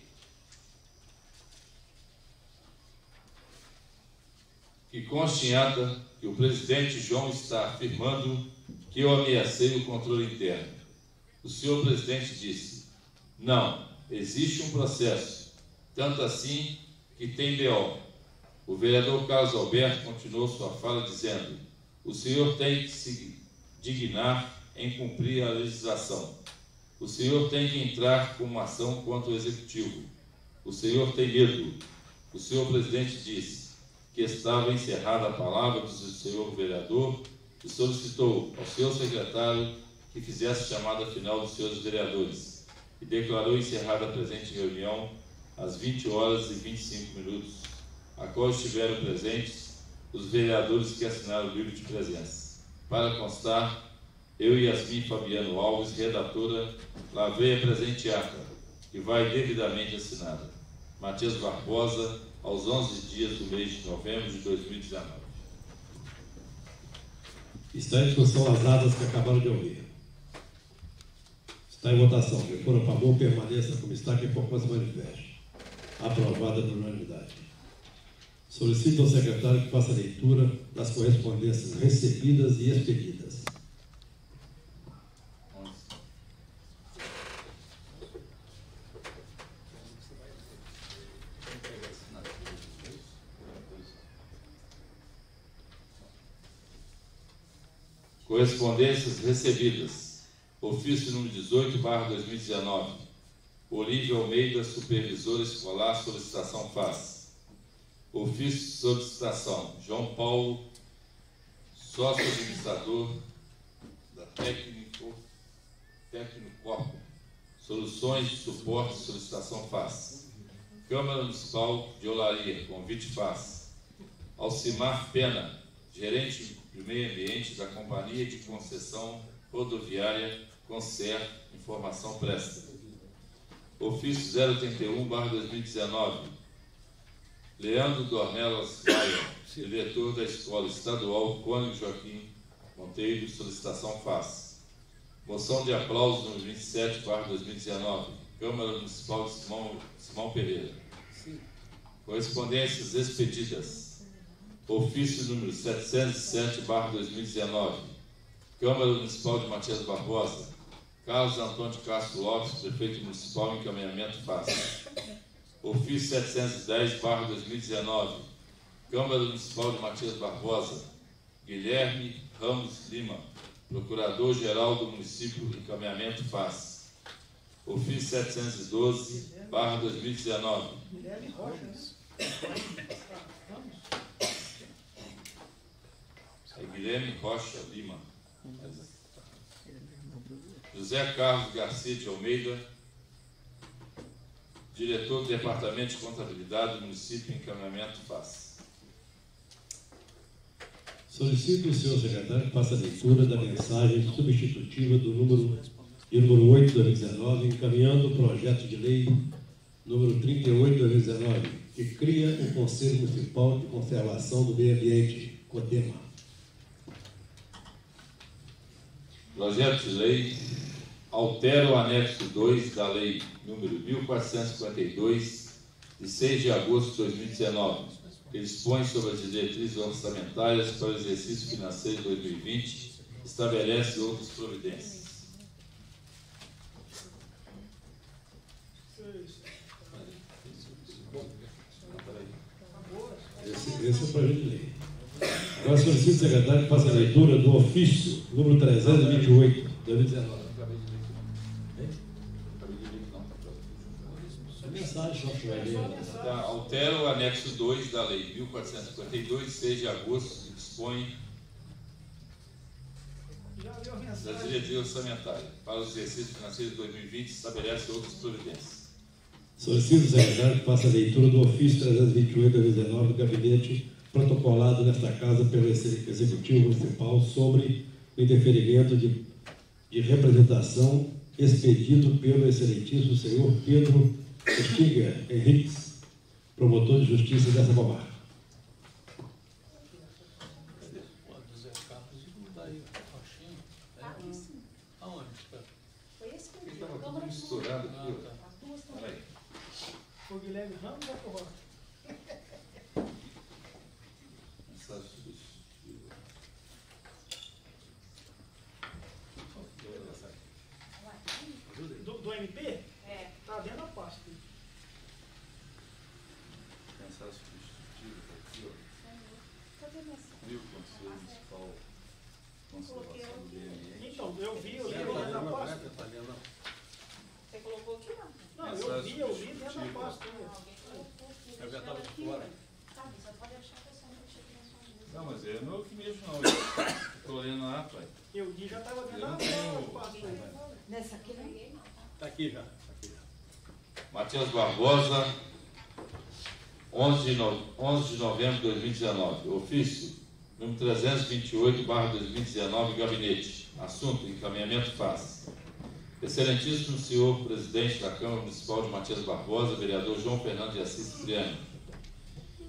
conste em ata que o presidente João está afirmando que eu ameacei o controle interno. O senhor presidente disse, não, existe um processo, tanto assim que tem BO. O vereador Carlos Alberto continuou sua fala dizendo, o senhor tem que se dignar em cumprir a legislação. O senhor tem que entrar com uma ação contra o executivo. O senhor tem medo. O senhor presidente disse que estava encerrada a palavra do senhor vereador e solicitou ao senhor secretário que fizesse a chamada final dos senhores vereadores e declarou encerrada a presente reunião às 20 horas e 25 minutos, a qual estiveram presentes os vereadores que assinaram o livro de presença. Para constar, eu, Yasmin Fabiano Alves, redatora, lavei a presente ata, que vai devidamente assinada. Matias Barbosa, aos 11 dias do mês de novembro de 2019. Está em discussão as atas que acabaram de ouvir. Está em votação. Quem for a favor, permaneça como está, quem for contra, se manifeste. Aprovada por unanimidade. Solicito ao secretário que faça a leitura das correspondências recebidas e expedidas. Correspondências recebidas. Ofício número 18/2019. Olívia Almeida, supervisora escolar, solicitação FAS. Ofício de solicitação. João Paulo, sócio administrador da Tecnocorpo. Soluções de suporte, solicitação FAS. Câmara Municipal de Olaria, convite FAS. Alcimar Pena, gerente de meio ambiente da Companhia de Concessão Rodoviária Concer, informação presta. Ofício 031/2019. Leandro Dornelas Maia, diretor da Escola Estadual Cônigo Joaquim Monteiro, solicitação FAS. Moção de aplauso número 27/2019. Câmara Municipal de Simão Pereira. Correspondências expedidas. Ofício número 707/2019. Câmara Municipal de Matias Barbosa. Carlos Antônio de Castro Lopes, prefeito municipal, encaminhamento FAS. Ofício 710/2019. Câmara Municipal de Matias Barbosa. Guilherme Ramos Lima, procurador-geral do município, encaminhamento FAS. Ofício 712/2019. Guilherme Rocha. Guilherme Rocha Lima. José Carlos Garcia de Almeida, diretor do Departamento de Contabilidade do município, encaminhamento FAS. Solicito o senhor secretário que faça a leitura da mensagem substitutiva do número 8/2019, encaminhando o projeto de lei número 38/2019, que cria o Conselho Municipal de Conservação do Meio Ambiente, CODEMA. Projeto de lei altera o anexo 2 da lei número 1452, de 6 de agosto de 2019, que dispõe sobre as diretrizes orçamentárias para o exercício financeiro de 2020, estabelece outras providências. Esse é o projeto de lei. Agora solicito o secretário que faça a leitura do ofício número 328/2019. Altera o anexo 2 da lei 1452, 6 de agosto, que dispõe das diretrizes orçamentárias para o exercício financeiro de 2020, estabelece outras providências. Solicito o secretário que faça a leitura do ofício 328/2019 do gabinete protocolado nesta casa pelo Executivo Municipal sobre o indeferimento de representação expedido pelo excelentíssimo senhor Pedro Stiger Henriques, promotor de justiça dessa comarca. Misturado aqui, O Guilherme Ramos ou o Rocha? Do MP? É. Tá dentro da pasta. Mensagem substitutiva aqui, ó. Viu o Conselho Municipal Conservação do Meio Ambiente? Então, eu vi Eu vi dentro da pasta. Eu já estava fora. Não, mas eu não que mexo não. Estou olhando lá, pai. Eu vi, já estava dentro da pasta. Nessa aqui não? Está aqui já. Matias Barbosa, 11 de novembro de 2019. Ofício número 328/2019, gabinete. Assunto: encaminhamento FAS. Excelentíssimo senhor presidente da Câmara Municipal de Matias Barbosa, vereador João Fernando de Assis Cipriano,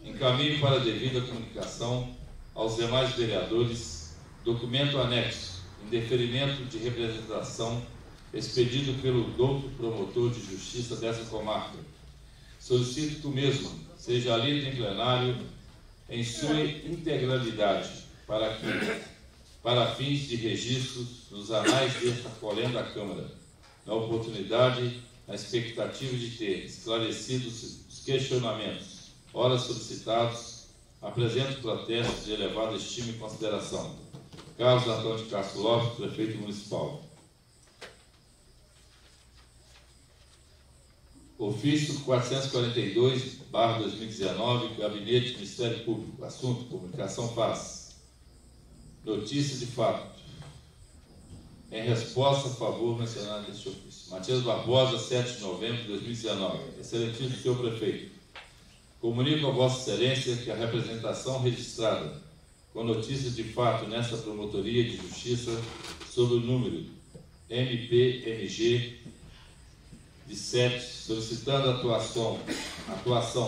encaminho para a devida comunicação aos demais vereadores documento anexo em deferimento de representação expedido pelo douto promotor de justiça dessa comarca. Solicito que o mesmo seja lido em plenário em sua integralidade para fins de registros nos anais desta colenda da Câmara. Na oportunidade, na expectativa de ter esclarecidos os questionamentos, ora solicitados, apresento protestos de elevada estima e consideração. Carlos Antônio de Castro Lopes, prefeito municipal. Ofício 442/2019, Gabinete Ministério Público. Assunto: comunicação FAS. Notícia de fato. Em resposta a favor mencionado neste ofício. Matias Barbosa, 7 de novembro de 2019. Excelentíssimo senhor prefeito, comunico a Vossa Excelência que a representação registrada com notícia de fato nesta Promotoria de Justiça sob o número MPMG de 7, solicitando a atuação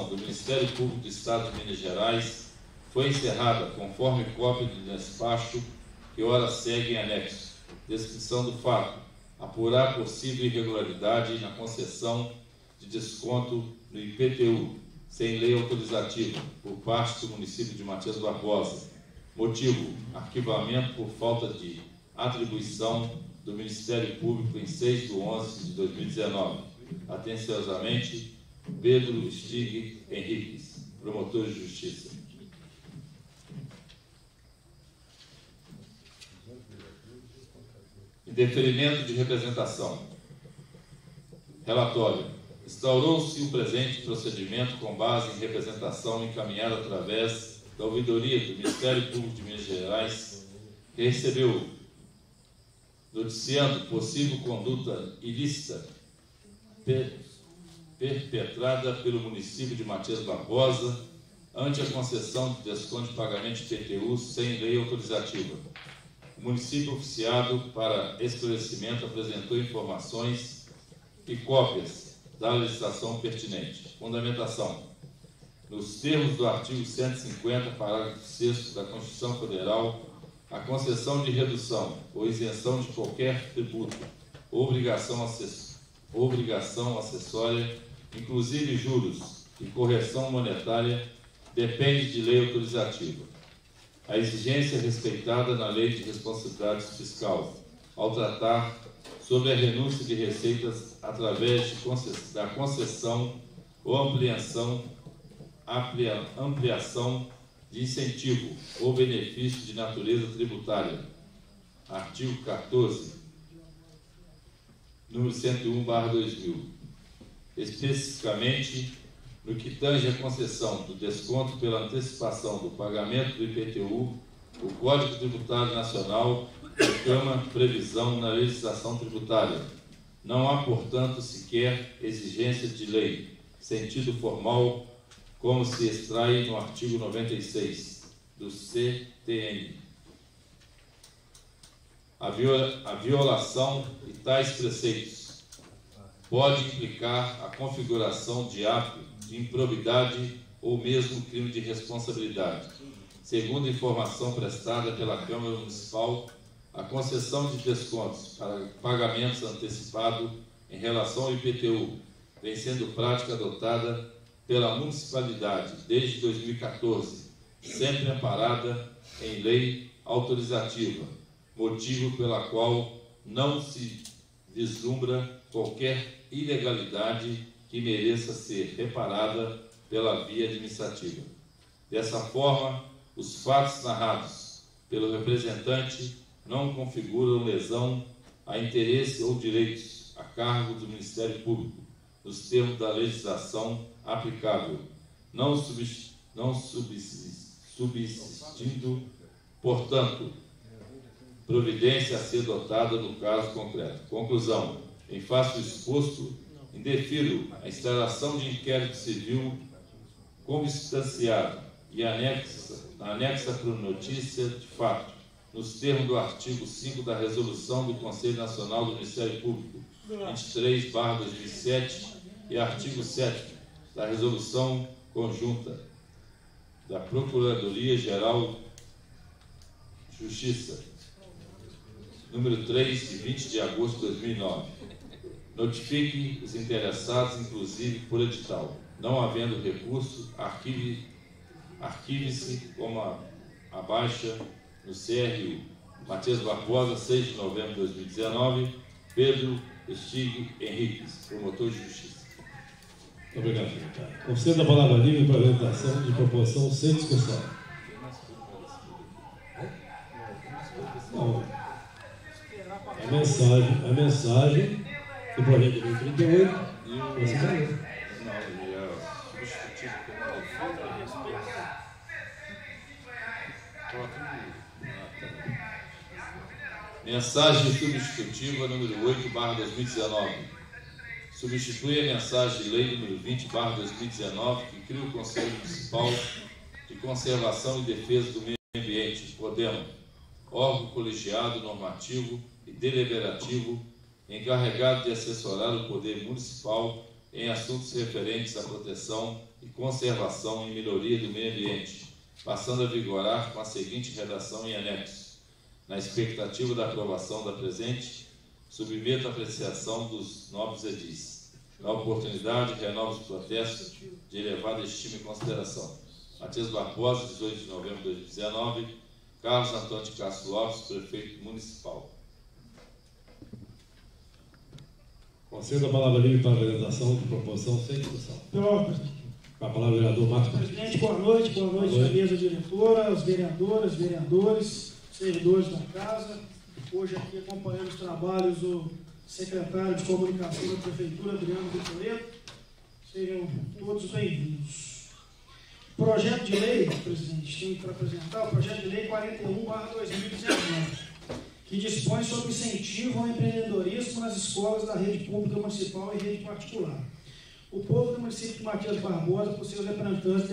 do Ministério Público do Estado de Minas Gerais, foi encerrada conforme cópia do despacho que ora segue em anexo. Descrição do fato: apurar possível irregularidade na concessão de desconto no IPTU, sem lei autorizativa, por parte do município de Matias Barbosa. Motivo: arquivamento por falta de atribuição do Ministério Público em 6/11/2019. Atenciosamente, Pedro Stig Henriques, promotor de justiça. Em deferimento de representação. Relatório: instaurou-se o presente procedimento com base em representação encaminhada através da ouvidoria do Ministério Público de Minas Gerais, que recebeu, noticiando possível conduta ilícita perpetrada pelo município de Matias Barbosa ante a concessão de desconto de pagamento de IPTU sem lei autorizativa. O município oficiado para esclarecimento apresentou informações e cópias da legislação pertinente. Fundamentação: nos termos do artigo 150, parágrafo 6º da Constituição Federal, a concessão de redução ou isenção de qualquer tributo ou obrigação acessória, inclusive juros e correção monetária, depende de lei autorizativa. A exigência é respeitada na Lei de Responsabilidade Fiscal, ao tratar sobre a renúncia de receitas através da concessão ou ampliação de incentivo ou benefício de natureza tributária. Artigo 14, número 101/2000. Especificamente, no que tange à concessão do desconto pela antecipação do pagamento do IPTU, o Código Tributário Nacional reclama previsão na legislação tributária. Não há, portanto, sequer exigência de lei, sentido formal, como se extrai no artigo 96 do CTN. A violação de tais preceitos pode implicar a configuração de ato de improbidade ou mesmo crime de responsabilidade. Segundo informação prestada pela Câmara Municipal, a concessão de descontos para pagamentos antecipados em relação ao IPTU vem sendo prática adotada pela municipalidade desde 2014, sempre amparada em lei autorizativa, motivo pela qual não se vislumbra qualquer ilegalidade que mereça ser reparada pela via administrativa. Dessa forma, os fatos narrados pelo representante não configuram lesão a interesse ou direitos a cargo do Ministério Público, nos termos da legislação aplicável, não subsistindo, portanto, providência a ser adotada no caso concreto. Conclusão. Em face do exposto, indefiro a instalação de inquérito civil consubstanciado e anexa por notícia de fato, nos termos do artigo 5 da Resolução do Conselho Nacional do Ministério Público, 23/2007, e artigo 7º da Resolução Conjunta da Procuradoria-Geral de Justiça, número 3, de 20 de agosto de 2009. Notifique os interessados, inclusive por edital. Não havendo recurso, arquive-se como a baixa no CRU. Matias Barbosa, 6 de novembro de 2019. Pedro Estig Henriques, promotor de justiça. Muito obrigado, secretário. Concedo a palavra livre para a apresentação de proposição sem discussão. Não. A mensagem do projeto de lei 38. Você vai ler. Mensagem substitutiva número 8/2019. Substitui a mensagem de lei número 20/2019, que cria o Conselho Municipal de Conservação e Defesa do Meio Ambiente, CODEMA, órgão colegiado, normativo e deliberativo, encarregado de assessorar o poder municipal em assuntos referentes à proteção e conservação e melhoria do meio ambiente, passando a vigorar com a seguinte redação em anexo. Na expectativa da aprovação da presente, submeto a apreciação dos nobres edis. Na oportunidade, renovo os protestos de elevada estima e consideração. Matias Barbosa, 18 de novembro de 2019. Carlos Antônio de Castro Lopes, prefeito municipal. Concedo a palavra livre para a apresentação de proposição sem discussão. Com a palavra, vereador Marcos. Presidente, boa noite à mesa diretora, aos vereadoras, vereadores, servidores da casa. Hoje aqui acompanhando os trabalhos do secretário de Comunicação da Prefeitura, Adriano Vitorino. Sejam todos bem-vindos. Projeto de lei, presidente, tem para apresentar o projeto de lei 41/2019, que dispõe sobre incentivo ao empreendedorismo nas escolas da rede pública municipal e rede particular. O povo do município de Matias Barbosa, por seus representantes,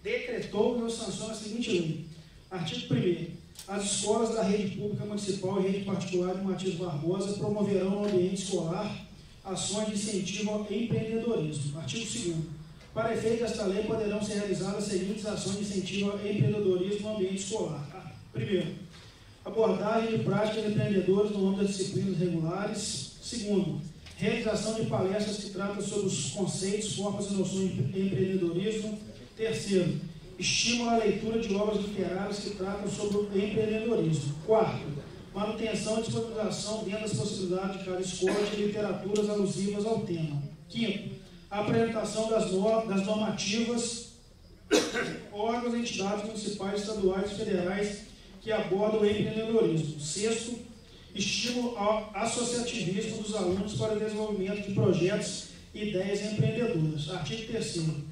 decretou e eu sanciono a seguinte lei. Artigo 1º. As escolas da rede pública municipal e rede particular de Matias Barbosa promoverão no ambiente escolar ações de incentivo ao empreendedorismo. Artigo 2º. Para efeito desta lei, poderão ser realizadas as seguintes ações de incentivo ao empreendedorismo no ambiente escolar. Primeiro, abordagem de práticas de empreendedores no âmbito das disciplinas regulares. Segundo, realização de palestras que tratam sobre os conceitos, formas e noções de empreendedorismo. Terceiro, estímulo à leitura de obras literárias que tratam sobre o empreendedorismo. Quarto, manutenção e disponibilização dentro das possibilidades de cada escola de literaturas alusivas ao tema. Quinto, a apresentação das normativas, órgãos e entidades municipais, estaduais e federais que abordam o empreendedorismo. Sexto, estímulo ao associativismo dos alunos para o desenvolvimento de projetos e ideias empreendedoras. Artigo 3º.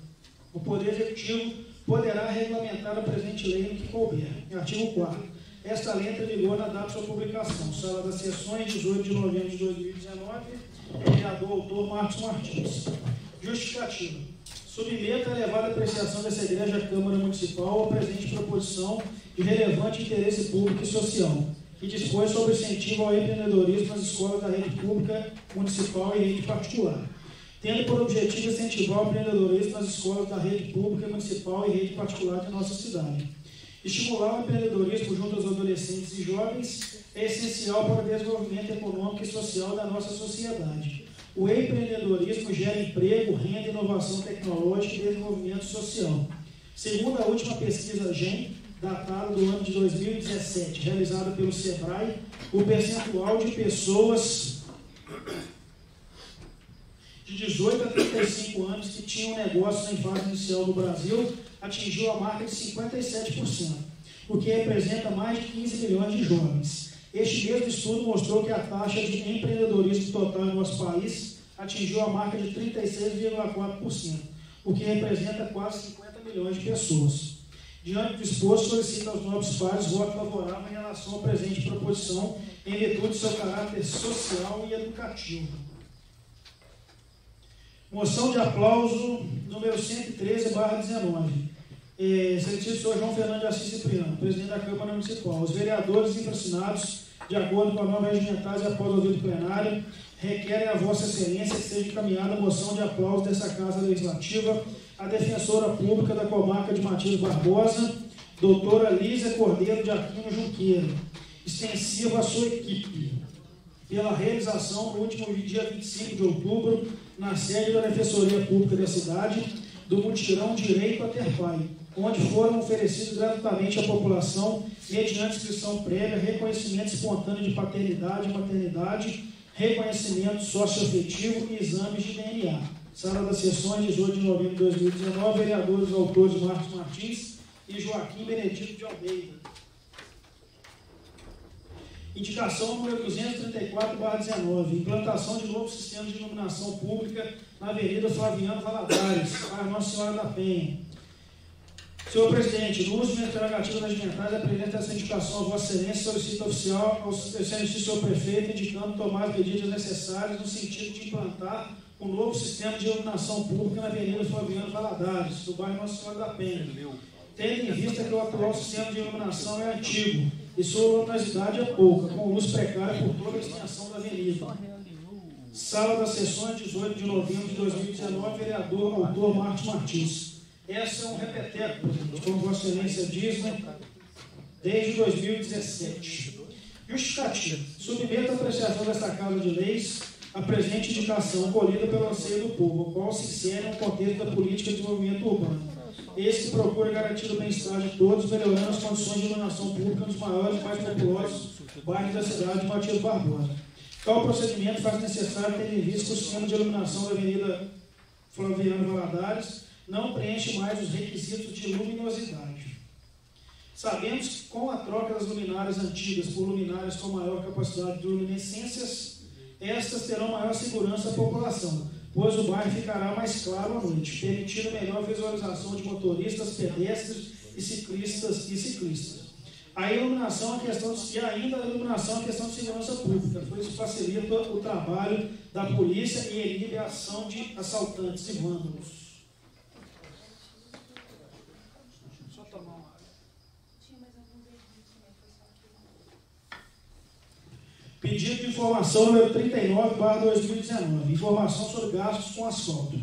O Poder Executivo poderá regulamentar a presente lei no que couber. Artigo 4º. Esta lei entra em vigor na data de sua publicação. Sala das Sessões, 18 de novembro de 2019. Vereador autor Marcos Martins. Justificativa. Submeta a elevada apreciação dessa igreja à Câmara Municipal a presente proposição de relevante interesse público e social, que dispõe sobre o incentivo ao empreendedorismo nas escolas da rede pública municipal e rede particular, tendo por objetivo incentivar o empreendedorismo nas escolas da rede pública municipal e rede particular de nossa cidade. Estimular o empreendedorismo junto aos adolescentes e jovens é essencial para o desenvolvimento econômico e social da nossa sociedade. O empreendedorismo gera emprego, renda, inovação tecnológica e desenvolvimento social. Segundo a última pesquisa GEM, datada do ano de 2017, realizada pelo SEBRAE, o percentual de pessoas de 18 a 35 anos que tinham negócio na fase inicial no Brasil atingiu a marca de 57%, o que representa mais de 15 milhões de jovens. Este mesmo estudo mostrou que a taxa de empreendedorismo total no nosso país atingiu a marca de 36,4%, o que representa quase 50 milhões de pessoas. Diante do exposto, solicita aos nobres pares voto favorável em relação ao presente proposição, em virtude de seu caráter social e educativo. Moção de aplauso número 113/19. Excelentíssimo senhor João Fernando de Assis Cipriano, presidente da Câmara Municipal. Os vereadores infracinados, de acordo com a norma regimental e após o ouvido plenário, requerem a Vossa Excelência que seja encaminhada a moção de aplauso dessa Casa Legislativa à defensora pública da comarca de Matias Barbosa, doutora Lísia Cordeiro de Aquino Junqueira, extensiva à sua equipe, pela realização no último dia 25 de outubro, na sede da Defensoria Pública da cidade, do mutirão Direito a Ter Pai, onde foram oferecidos gratuitamente à população, mediante inscrição prévia, reconhecimento espontâneo de paternidade e maternidade, reconhecimento socioafetivo e exames de DNA. Sala das Sessões, 18 de novembro de 2019, vereadores autores Marcos Martins e Joaquim Benedito de Almeida. Indicação número 234/19, implantação de novo sistema de iluminação pública na Avenida Flaviano Valadares, para Nossa Senhora da Penha. Senhor presidente, no uso de prerrogativas regimentais, apresenta essa indicação a Vossa Excelência, solicita oficial ao excelentíssimo senhor prefeito, indicando tomar as medidas necessárias no sentido de implantar um novo sistema de iluminação pública na Avenida Flaviano Valadares, no bairro Nossa Senhora da Penha, tendo em vista que o atual sistema de iluminação é antigo e sua luminosidade é pouca, com luz precária por toda a extensão da avenida. Sala das Sessões, 18 de novembro de 2019, vereador autor Marcos Martins. Essa é um repeteco, como Vossa Excelência diz, desde 2017. Justificativa. Submeto a apreciação desta Casa de Leis a presente indicação colhida pelo anseio do povo, o qual se insere no contexto da política de desenvolvimento urbano. Esse que procura garantir o bem-estar de todos, melhorando as condições de iluminação pública nos maiores e mais populosos bairros da cidade de Matias Barbosa. Tal procedimento faz necessário ter em vista que o sistema de iluminação da Avenida Flaviano Valadares não preenche mais os requisitos de luminosidade. Sabemos que com a troca das luminárias antigas por luminárias com maior capacidade de luminescências, estas terão maior segurança à população, pois o bairro ficará mais claro à noite, permitindo melhor visualização de motoristas, pedestres e ciclistas. A iluminação é questão de, e ainda a iluminação é questão de segurança pública, pois isso facilita o trabalho da polícia e inibe a ação de assaltantes e vândalos. Só tomar uma água. Pedido de informação número 39/2019, informação sobre gastos com asfalto.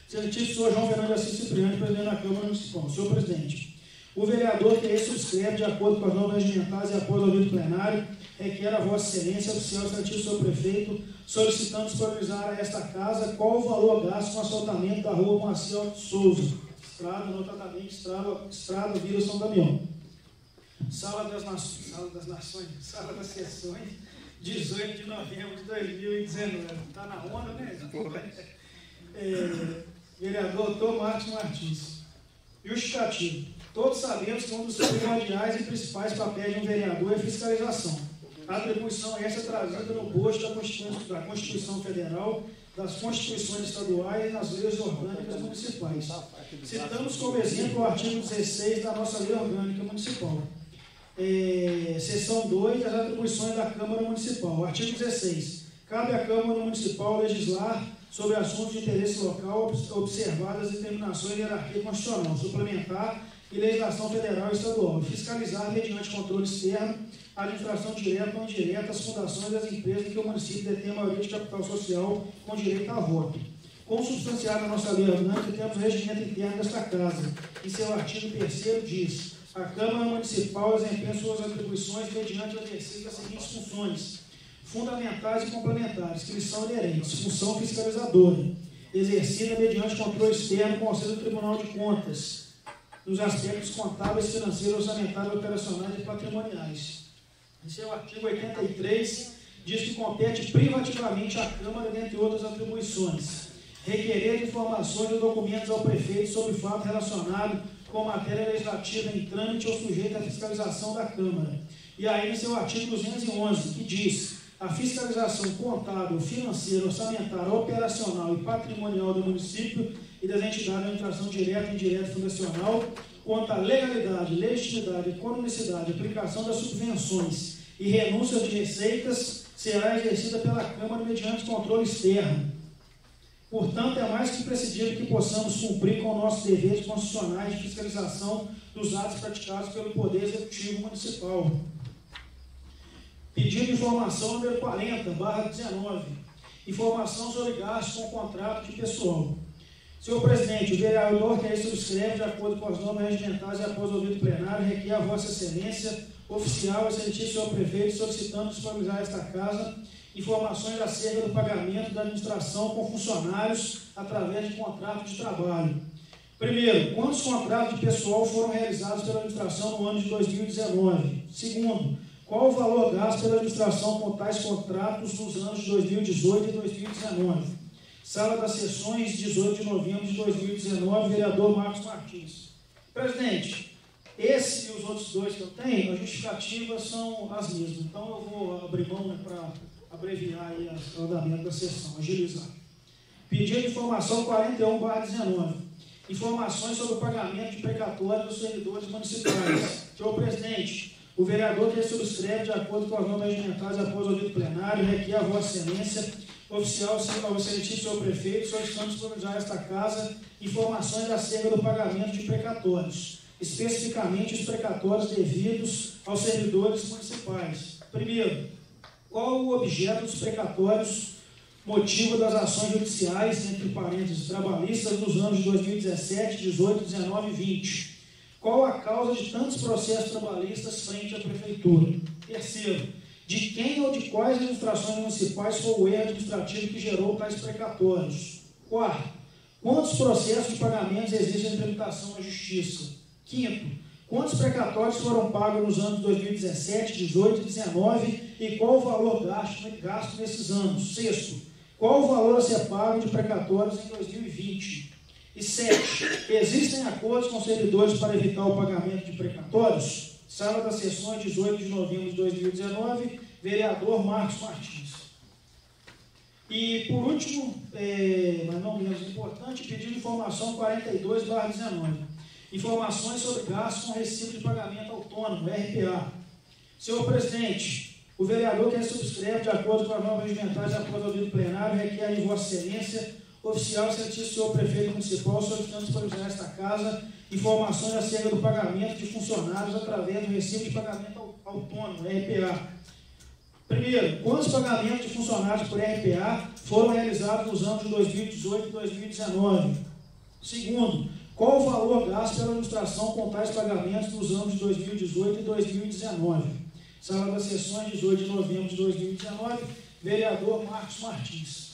Excelentíssimo senhor João Fernando de Assis Cipriano, presidente da Câmara Municipal. Senhor presidente, o vereador que subscreve, de acordo com as normas regimentais e após o ouvido plenário, requer a Vossa Excelência, oficial excelentíssimo senhor prefeito, solicitando disponibilizar a esta casa qual o valor gasto com o asfaltamento da rua Moacir Alto de Souza, estrada, notadamente estrada Vila São Damião. Sala das Sessões, 18 de novembro de 2019. Está na onda, né? Vereador Dr. Marcos Martins. Justificativo. Todos sabemos que um dos primordiais e principais papéis de um vereador é a fiscalização. A atribuição é essa trazida no bojo da Constituição Federal, das Constituições estaduais e nas leis orgânicas municipais. Citamos como exemplo o artigo 16 da nossa Lei Orgânica Municipal. Seção 2, as atribuições da Câmara Municipal. Artigo 16. Cabe à Câmara Municipal legislar sobre assuntos de interesse local, observadas as determinações de hierarquia constitucional, suplementar e legislação federal e estadual, fiscalizar, mediante controle externo, a administração direta ou indireta, as fundações e as empresas em que o município detém a maioria de capital social com direito a voto. Consubstanciado na nossa lei orgânica, temos o regimento interno desta Casa. Em seu artigo 3º diz: a Câmara Municipal desempenha suas atribuições mediante o exercício das seguintes funções, fundamentais e complementares, que lhes são inerentes. Função fiscalizadora, exercida mediante controle externo com auxílio do Tribunal de Contas, nos aspectos contábeis, financeiros, orçamentários, operacionais e patrimoniais. Em seu artigo 83, diz que compete privativamente à Câmara, dentre outras atribuições, requerer informações ou documentos ao prefeito sobre fato relacionado com matéria legislativa em trâmite ou sujeita à fiscalização da Câmara. E aí, em seu artigo 211, que diz: a fiscalização contábil, financeira, orçamentária, operacional e patrimonial do município e das entidades de administração direta, indireta e fundacional, quanto à legalidade, legitimidade, economicidade, aplicação das subvenções e renúncia de receitas, será exercida pela Câmara mediante controle externo. Portanto, é mais que imprescindível que possamos cumprir com nossos deveres constitucionais de fiscalização dos atos praticados pelo Poder Executivo Municipal. Pedido de informação número 40/19. Informação sobre gastos com contrato de pessoal. Senhor presidente, o vereador que aí subscreve, de acordo com as normas regimentais e após ouvido plenário, requer a Vossa Excelência, oficial, excelentíssimo senhor prefeito, solicitando disponibilizar a esta casa informações acerca do pagamento da administração com funcionários através de contrato de trabalho. Primeiro, quantos contratos de pessoal foram realizados pela administração no ano de 2019? Segundo, qual o valor gasto pela administração com tais contratos nos anos de 2018 e 2019? Sala das Sessões, 18 de novembro de 2019, vereador Marcos Martins. Presidente, esse e os outros dois que eu tenho, as justificativas são as mesmas. Então eu vou abrir mão para abreviar aí o andamento da sessão, agilizar. Pedido de informação 41/19. Informações sobre o pagamento de precatórios dos servidores municipais. Senhor presidente, o vereador que subscreve, de acordo com as normas regimentais após o ouvido plenário, requer a Vossa Excelência, oficial ao excelentíssimo senhor prefeito, solicitando disponibilizar a esta casa informações acerca do pagamento de precatórios, especificamente os precatórios devidos aos servidores municipais. Primeiro, qual o objeto dos precatórios, motivo das ações judiciais, entre parênteses, trabalhistas, nos anos de 2017, 18, 19 e 20? Qual a causa de tantos processos trabalhistas frente à Prefeitura? Terceiro, de quem ou de quais administrações municipais foi o erro administrativo que gerou tais precatórios? Quarto, quantos processos de pagamentos existem em tramitação na Justiça? Quinto, quantos precatórios foram pagos nos anos 2017, 18 e 19 e qual o valor gasto nesses anos? Sexto, qual o valor a ser pago de precatórios em 2020? E 7. Existem acordos com servidores para evitar o pagamento de precatórios? Sala das Sessões, 18 de novembro de 2019, vereador Marcos Martins. E, por último, mas não menos importante, pedido de informação 42/19. Informações sobre gastos com recibo de pagamento autônomo, RPA. Senhor presidente, o vereador que subscreve, de acordo com as normas regimentais após o ouvido plenário, requer de Vossa Excelência, oficial, excelentíssimo senhor prefeito municipal, solicitando disponibilizar esta casa informações acerca do pagamento de funcionários através do recibo de pagamento autônomo, RPA. Primeiro, quantos pagamentos de funcionários por RPA foram realizados nos anos de 2018 e 2019? Segundo, qual o valor gasto pela administração com tais pagamentos nos anos de 2018 e 2019? Sala das Sessões, 18 de novembro de 2019, vereador Marcos Martins.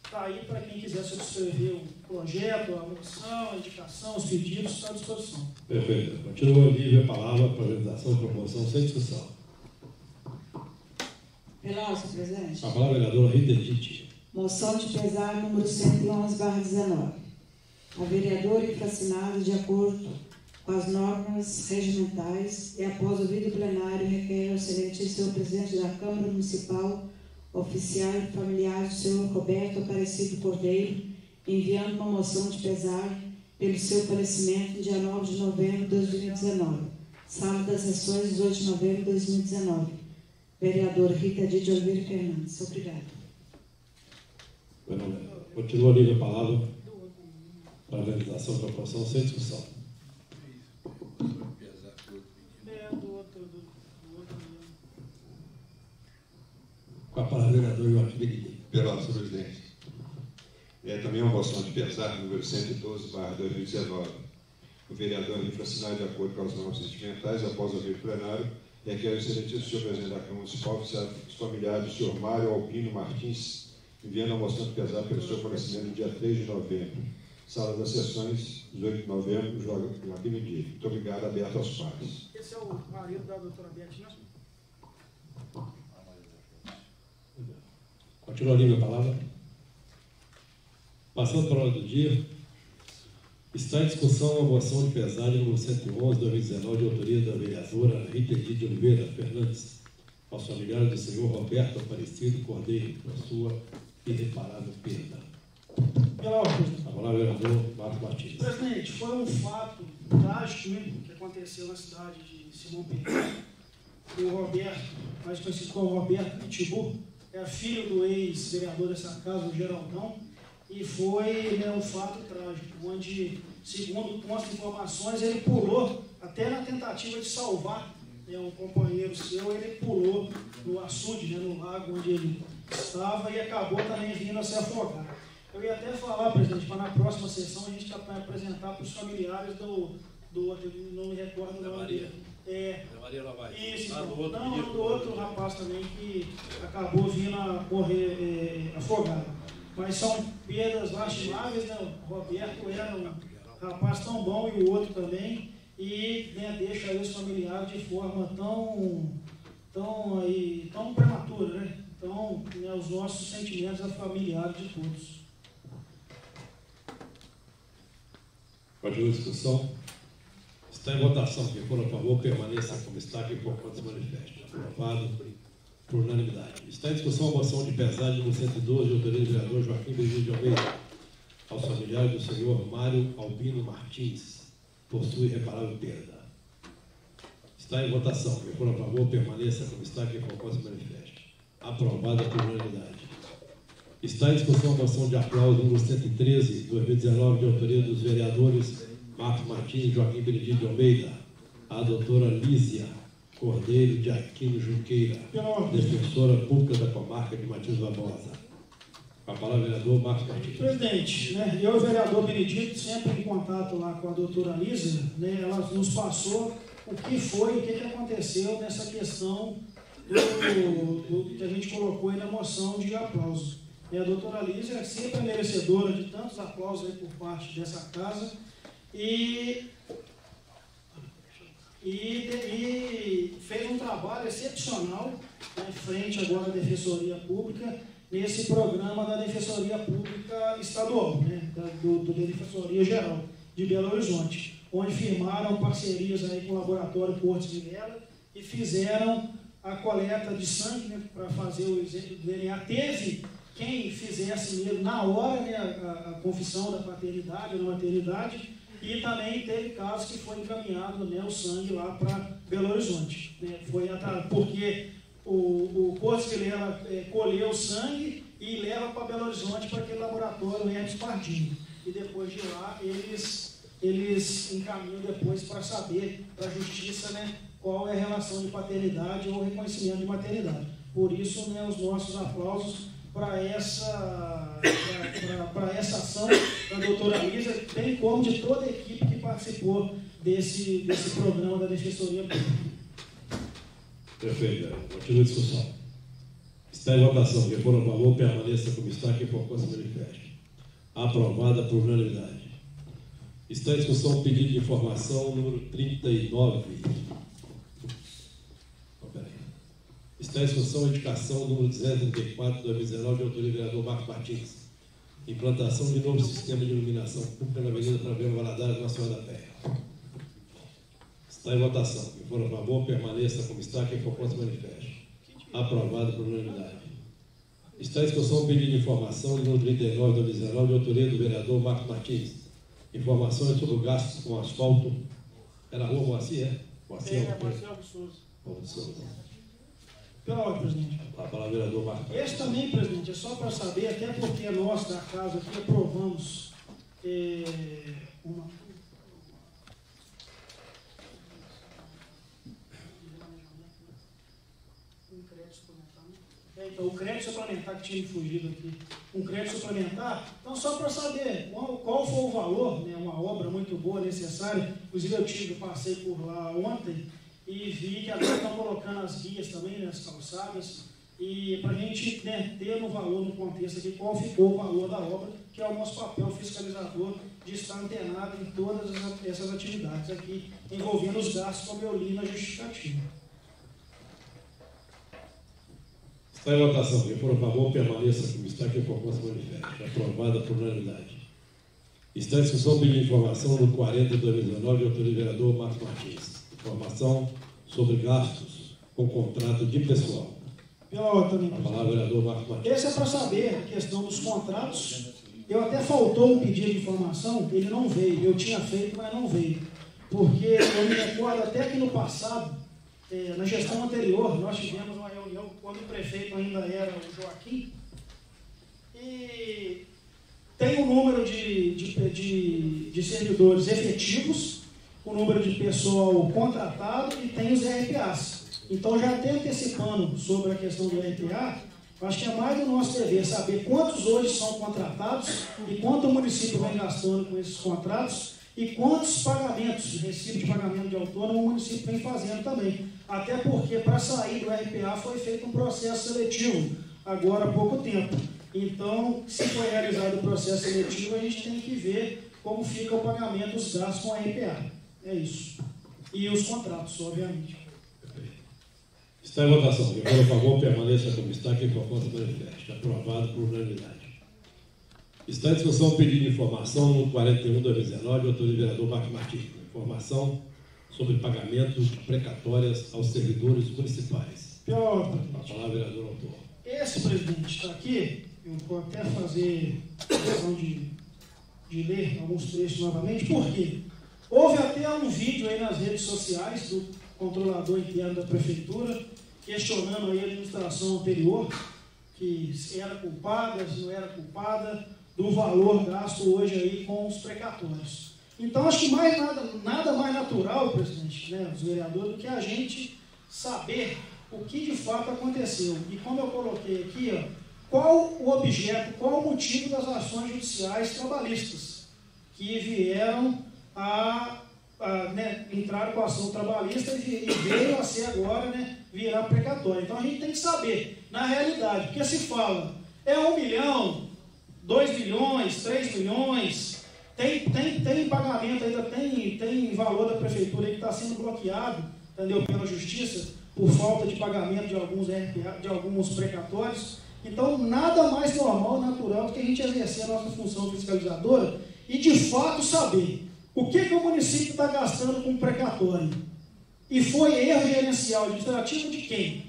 Está aí para quem quiser subscrever o projeto, a moção, a indicação, os pedidos, está à disposição. Perfeito. Continua livre a palavra para a apresentação e promoção sem discussão. Veloso, presidente. A palavra é a vereadora Rita Edith. Moção de pesar número 111/19. A vereadora infracionada, de acordo com as normas regimentais e após o ouvido plenário, requer ao excelentíssimo senhor presidente da Câmara Municipal, oficial e familiar do senhor Roberto Aparecido Cordeiro, enviando uma moção de pesar pelo seu falecimento no dia 9 de novembro de 2019. Sala das Sessões, 18 de novembro de 2019. Vereador Rita de Oliveira Fernandes. Obrigada. Continua livre a palavra para a realização da promoção sem discussão. Com a palavra, vereador Joaquim Benedito. Veloso, presidente. Também uma moção de pesar, número 112/2019. O vereador infracional, de acordo com as normas regimentais, após o ouvido plenário, requer ao excelentíssimo senhor presidente da Câmara Municipal, os familiares do senhor Mário Albino Martins, enviando a moção de pesar pelo seu falecimento no dia 3 de novembro. Sala das Sessões, 18 de novembro, Joaquim Benedito. Muito obrigado, aberto aos pares. Esse é o marido da doutora Beatriz. Continua livre a palavra. Passando para a ordem do dia, está em discussão a moção de pesar número 111/2019, de autoria da vereadora Rita de Oliveira Fernandes, aos familiares do senhor Roberto Aparecido Cordeiro por sua irreparável perda. Pela ordem. A palavra é vereador Marcos Martins. Presidente, foi um fato trágico, né, que aconteceu na cidade de Simão Pereira. O Roberto, mais conhecido como Roberto Pitbull, é filho do ex-vereador dessa casa, o Geraldão, e foi, né, um fato trágico, onde, segundo consta informações, ele pulou, até na tentativa de salvar, né, um companheiro seu, ele pulou no açude, né, no lago onde ele estava, e acabou também vindo a se afogar. Eu ia até falar, presidente, para na próxima sessão a gente apresentar para os familiares do não me recordo o nome dele. Maria Lavalle. Isso, do outro rapaz também que acabou vindo a morrer afogado. Mas são perdas lastimáveis, né? O Roberto era um rapaz tão bom e o outro também, e, né, deixa aí os familiares de forma tão prematura, né? Então, né, os nossos sentimentos a familiares de todos. Continua a discussão. Está em votação. Quem for a favor, permaneça como está, quem for contra se manifeste. Aprovado por unanimidade. Está em discussão a moção de pesagem número 112, de autoria do vereador Joaquim Benedito de Almeida, aos familiares do senhor Mário Albino Martins, por sua irreparável perda. Está em votação. Quem for a favor, permaneça como está, quem for contra se manifeste. Aprovada por unanimidade. Está em discussão a moção de aplauso número 113, 2019, de autoria dos vereadores Marcos Martins e Joaquim Benedito de Almeida, a doutora Lísia Cordeiro de Aquino Junqueira, defensora pública da comarca de Matias Barbosa. A palavra, vereador Marcos Martins. Presidente, né, eu e o vereador Benedito, sempre em contato lá com a doutora Lísia, né, ela nos passou o que aconteceu nessa questão que a gente colocou aí na moção de aplauso. E a doutora Lísia é sempre merecedora de tantos aplausos aí por parte dessa casa e fez um trabalho excepcional, né, frente agora à Defensoria Pública, nesse programa da Defensoria Pública Estadual, né, da Defensoria Geral de Belo Horizonte, onde firmaram parcerias aí com o Laboratório Porto de Vilela e fizeram a coleta de sangue, né, para fazer o exame do DNA. Teve quem fizesse mesmo na hora, né, a confissão da paternidade ou da maternidade, e também teve casos que foi encaminhado, né, o sangue lá para Belo Horizonte. Né, porque o Porto de Vilela colheu o sangue e leva para Belo Horizonte para aquele laboratório Hermes Pardinho. E depois de lá, eles encaminham depois para saber, para a justiça, né, qual é a relação de paternidade ou reconhecimento de maternidade. Por isso, né, os nossos aplausos para essa ação da doutora Lísia, bem como de toda a equipe que participou desse programa da Defensoria Pública. Perfeito. Continua a discussão. Está em votação. Quem for a favor, permaneça como está, quem for contra se manifeste. Aprovada por unanimidade. Está em discussão o pedido de informação número 39. Está em discussão a indicação número 234 de 2019, de autoria do vereador Marcos Martins. Implantação de novo sistema de iluminação pública na Avenida Travelo Valadares, na Senhora da Terra. Está em votação. Quem for a favor, permaneça como está. Quem for contra, se manifeste. Aprovado por unanimidade. Está em discussão o pedido de informação número 39 de 2019, de autoria do vereador Marcos Martins. Informações sobre gastos com asfalto. É na rua Moacir, é? Moacir Alves Souza. Pela ordem, presidente. A palavra, vereador Marcos. Esse também, presidente, é só para saber, até porque nós da casa aqui aprovamos então, o crédito suplementar que tinha me fugido aqui. Um crédito suplementar, então só para saber qual foi o valor, né, uma obra muito boa, necessária. Inclusive eu passei por lá ontem e vi que agora estão colocando as guias também, né, as calçadas, e para a gente, né, ter no valor, no contexto aqui, qual ficou o valor da obra, que é o nosso papel fiscalizador de estar antenado em todas essas atividades aqui, envolvendo os gastos, como eu li na justificativa. Está em votação. Quem for a favor, permaneça como está, quem for contra, se manifeste. Aprovada por unanimidade. Está em discussão o pedido de informação no 40 de 2019, de autoria do vereador Marcos Martins. Informação sobre gastos com contrato de pessoal. Pior também. A palavra, vereador Marcos Martins. Esse é para saber a questão dos contratos. Eu até faltou um pedido de informação, ele não veio. Eu tinha feito, mas não veio. Porque eu me recordo até que no passado, na gestão anterior, nós tivemos uma reunião quando o prefeito ainda era o Joaquim, e tem um número de servidores efetivos, o número de pessoal contratado e tem os RPAs. Então, já até antecipando sobre a questão do RPA, acho que é mais do nosso dever saber quantos hoje são contratados e quanto o município vem gastando com esses contratos e quantos pagamentos, recibo de pagamento de autônomo, o município vem fazendo também. Até porque, para sair do RPA, foi feito um processo seletivo, agora há pouco tempo. Então, se for realizado o processo seletivo, a gente tem que ver como fica o pagamento dos gastos com a RPA. É isso. E os contratos, obviamente. Está em votação. Quem for a favor, permaneça como está. Quem for contra, manifeste. Aprovado por unanimidade. Está em discussão o pedido de informação no 41/2019, autor do vereador Marcos Martins. Informação sobre pagamento de precatórias aos servidores municipais. Pior, a palavra, vereador autor. Esse presidente está aqui, eu vou até fazer questão de ler alguns trechos novamente, por quê? Houve até um vídeo aí nas redes sociais do controlador interno da prefeitura, questionando aí a administração anterior, que se era culpada, se não era culpada, do valor gasto hoje aí com os precatórios. Então, acho que nada mais natural, presidente, né, os vereadores, do que a gente saber o que de fato aconteceu. E como eu coloquei aqui, ó, qual o objeto, qual o motivo das ações judiciais trabalhistas que vieram entrar com a ação trabalhista e veio a ser agora, né, virar precatório. Então a gente tem que saber, na realidade, porque se fala, é 1 milhão, 2 milhões, 3 milhões, tem pagamento ainda, tem valor da prefeitura que está sendo bloqueado, entendeu, pela justiça, por falta de pagamento de alguns RPA, de alguns precatórios. Então, nada mais normal, natural do que a gente exercer a nossa função fiscalizadora e, de fato, saber o que o município está gastando com precatório. E foi erro gerencial administrativo de quem?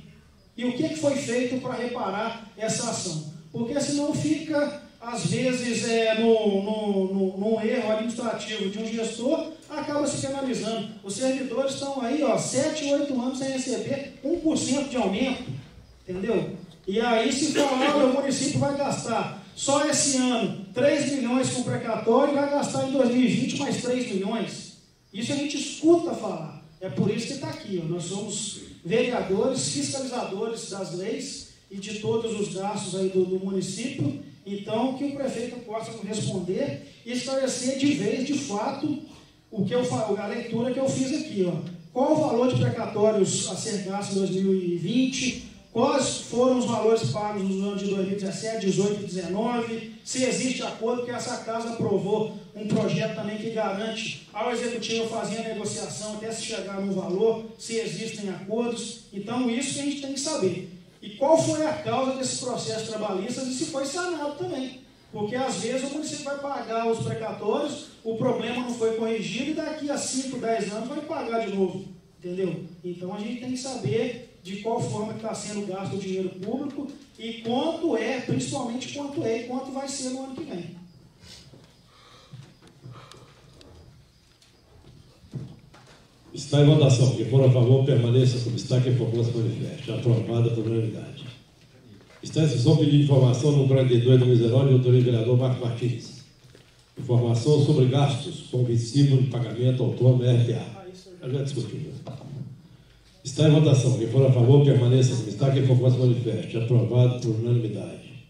E o que foi feito para reparar essa ação? Porque senão fica, às vezes, num erro administrativo de um gestor, acaba se penalizando. Os servidores estão aí, 7, 8 anos sem receber 1% de aumento, entendeu? E aí se falar, o município vai gastar só esse ano 3 milhões com precatório e vai gastar em 2020 mais 3 milhões. Isso a gente escuta falar. É por isso que está aqui. Nós somos vereadores, fiscalizadores das leis e de todos os gastos aí do município. Então, que o prefeito possa responder e esclarecer de vez, de fato, a leitura que eu fiz aqui. Qual o valor de precatórios a ser gasto em 2020? Quais foram os valores pagos nos anos de 2017, 18 e 2019? Se existe acordo, porque essa casa aprovou um projeto também que garante ao executivo fazer a negociação até se chegar no valor, se existem acordos. Então, isso que a gente tem que saber. E qual foi a causa desse processo trabalhista e se foi sanado também. Porque, às vezes, o município vai pagar os precatórios, o problema não foi corrigido e daqui a 5, 10 anos vai pagar de novo. Entendeu? Então, a gente tem que saber de qual forma está sendo gasto o dinheiro público e quanto é, principalmente quanto é e quanto vai ser no ano que vem. Está em votação. Quem for a favor, permaneça como está. Quem for contra, manifeste. Aprovada por unanimidade. Está em discussão pedido de informação no 42/2019, autoria do vereador Marcos Martins. Informação sobre gastos com vencível de pagamento autônomo RPA. Já discutimos. Está em votação. Quem for a favor, permaneça como está. Quem for contra, manifeste. Aprovado por unanimidade.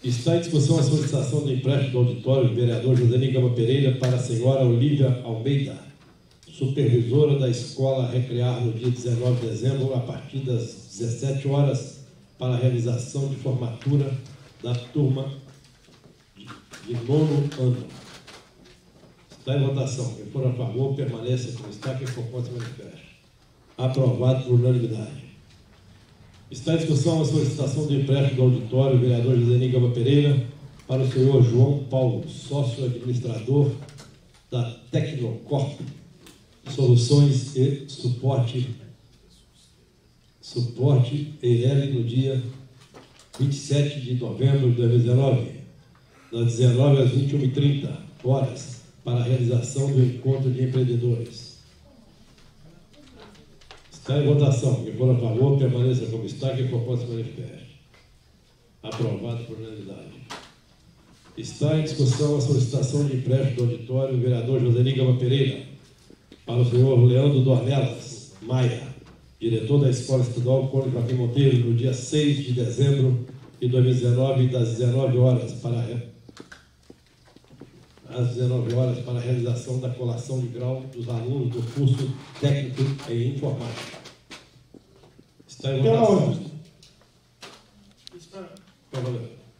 Está em discussão a solicitação do empréstimo do auditório do vereador José Gama Pereira para a senhora Olívia Almeida, supervisora da Escola Recrear no dia 19 de dezembro, a partir das 17 horas, para a realização de formatura da turma de 9º ano. Está em votação. Quem for a favor, permaneça como está. Quem for contra, manifeste. Aprovado por unanimidade. Está em discussão a solicitação do empréstimo do auditório, vereador José Gama Pereira, para o senhor João Paulo, sócio-administrador da Tecnocorp, Soluções e Suporte Suporte Eireli no dia 27 de novembro de 2019, das 19 às 21h30, para a realização do encontro de empreendedores. Está em votação. Quem for a favor, permaneça como está. Quem for contra, se manifeste. Aprovado por unanimidade. Está em discussão a solicitação de empréstimo do auditório, o vereador Joseli Gama Pereira, para o senhor Leandro Dornelas Maia, diretor da Escola Estadual Cone Joaquim Monteiro, no dia 6 de dezembro de 2019, das 19 horas, para a realização da colação de grau dos alunos do curso técnico em informática. Está em votação.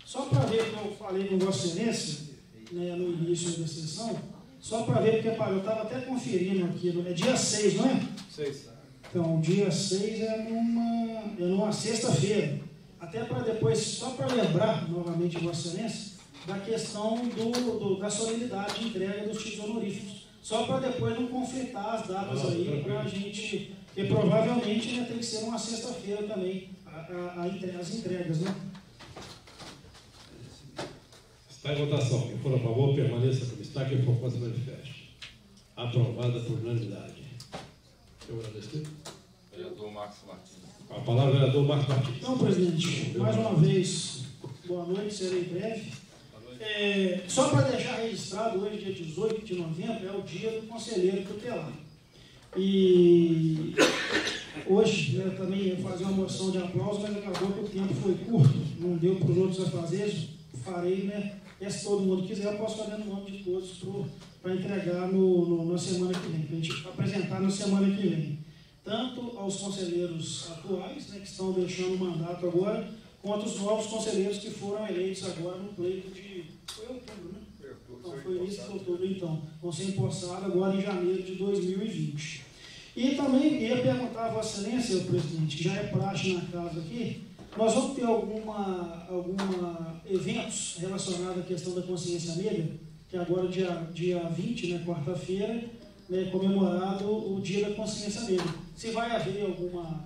Só para ver que eu falei com Vossa Excelência, né, no início da sessão, só para ver, porque eu estava até conferindo aqui, é dia 6, não é? 6. Então, dia 6 é numa sexta-feira. Até para depois, só para lembrar novamente Vossa Excelência, da questão da solenidade de entrega dos títulos honoríficos. Só para depois não conflitar as datas aí, para a gente, porque provavelmente, né, tem que ser uma sexta-feira também, as entregas, né? Está em votação. Quem for a favor, permaneça como está. Quem for contra, se manifeste. Aprovada por unanimidade. Eu agradeço. Vereador Marcos Martins. A palavra, vereador Marcos Martins. Então, presidente, mais uma vez, boa noite, serei breve. Só para deixar registrado, hoje, dia 18 de novembro, é o dia do conselheiro tutelar. E hoje, né, também ia fazer uma moção de aplauso, mas acabou que o tempo foi curto, não deu para os outros afazeres. Farei, né? Se todo mundo quiser, eu posso fazer no nome de todos para entregar na semana que vem, para a gente apresentar na semana que vem. Tanto aos conselheiros atuais, né, que estão deixando o mandato agora, quanto os novos conselheiros que foram eleitos agora no pleito de... Foi outubro, né? Então, foi início de outubro, então. Vão ser empossados agora em janeiro de 2020. E também ia perguntar a Vossa Excelência, presidente, que já é praxe na casa aqui, nós vamos ter alguma eventos relacionados à questão da consciência negra, que agora, dia 20, né, quarta-feira, né, comemorado o Dia da Consciência Negra. Se vai haver alguma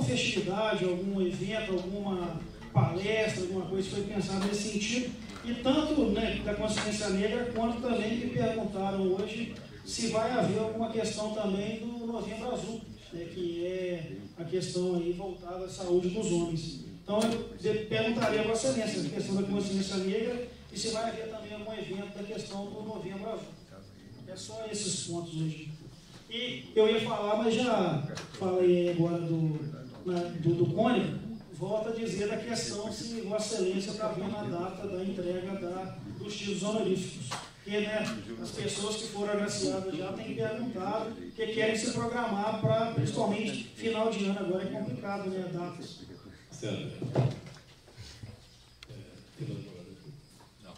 festividade, algum evento, alguma palestra, alguma coisa que foi pensada nesse sentido, e tanto, né, da consciência negra, quanto também me perguntaram hoje se vai haver alguma questão também do Novembro Azul, né, que é a questão aí voltada à saúde dos homens. Então, eu perguntaria a Vossa Excelência a questão da consciência negra e se vai haver também algum evento da questão do Novembro Azul. É só esses pontos hoje. E eu ia falar, mas já falei agora do Cônigo, volto a dizer da questão se Vossa Excelência está vendo a data da entrega dos títulos honoríficos. Porque, né, as pessoas que foram agraciadas já têm perguntado que querem se programar para, principalmente, final de ano agora é complicado, né, datas. Certo. Não.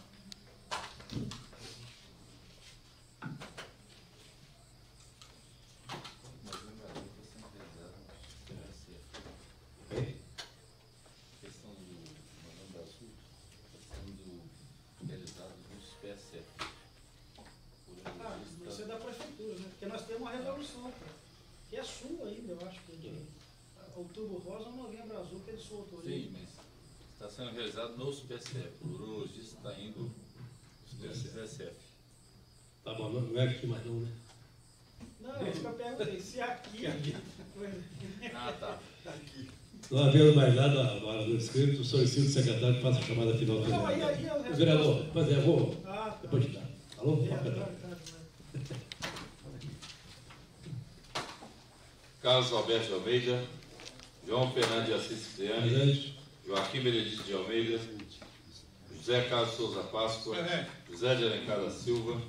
Questão do Novembro Azul está sendo realizado nos PSF. Isso é da prefeitura, né? Porque nós temos uma resolução, que é sua ainda, eu acho que é de Outubro Rosa ou Novembro Azul, que ele soltou ali. Sim, mas está sendo realizado nos PSF. O urologista está indo nos PSF. Tá bom, não é aqui mais não, né? Não, é isso que eu perguntei, se aqui... Ah, tá. Não havendo mais nada na hora do escrito, solicito o secretário que faça a chamada final do Não, vereador. Vereador, mas vou... Tá. Depois de dar. Alô? Carlos Alberto de Almeida, João Fernando de Assis Cipriani, Joaquim Benedito de Almeida, José Carlos Souza Páscoa, José de Alencar da Silva,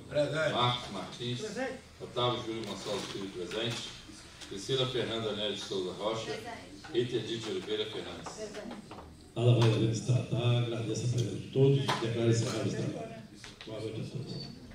Marcos Martins, Otávio Júlio Gonçalves Filho presente, Priscila Fernanda Nery de Souza Rocha, Rita Edith Oliveira Fernandes. Nada mais a ver se tratar, agradeço a presença de todos, declaro encerrado esse trabalho. Boa noite a todos.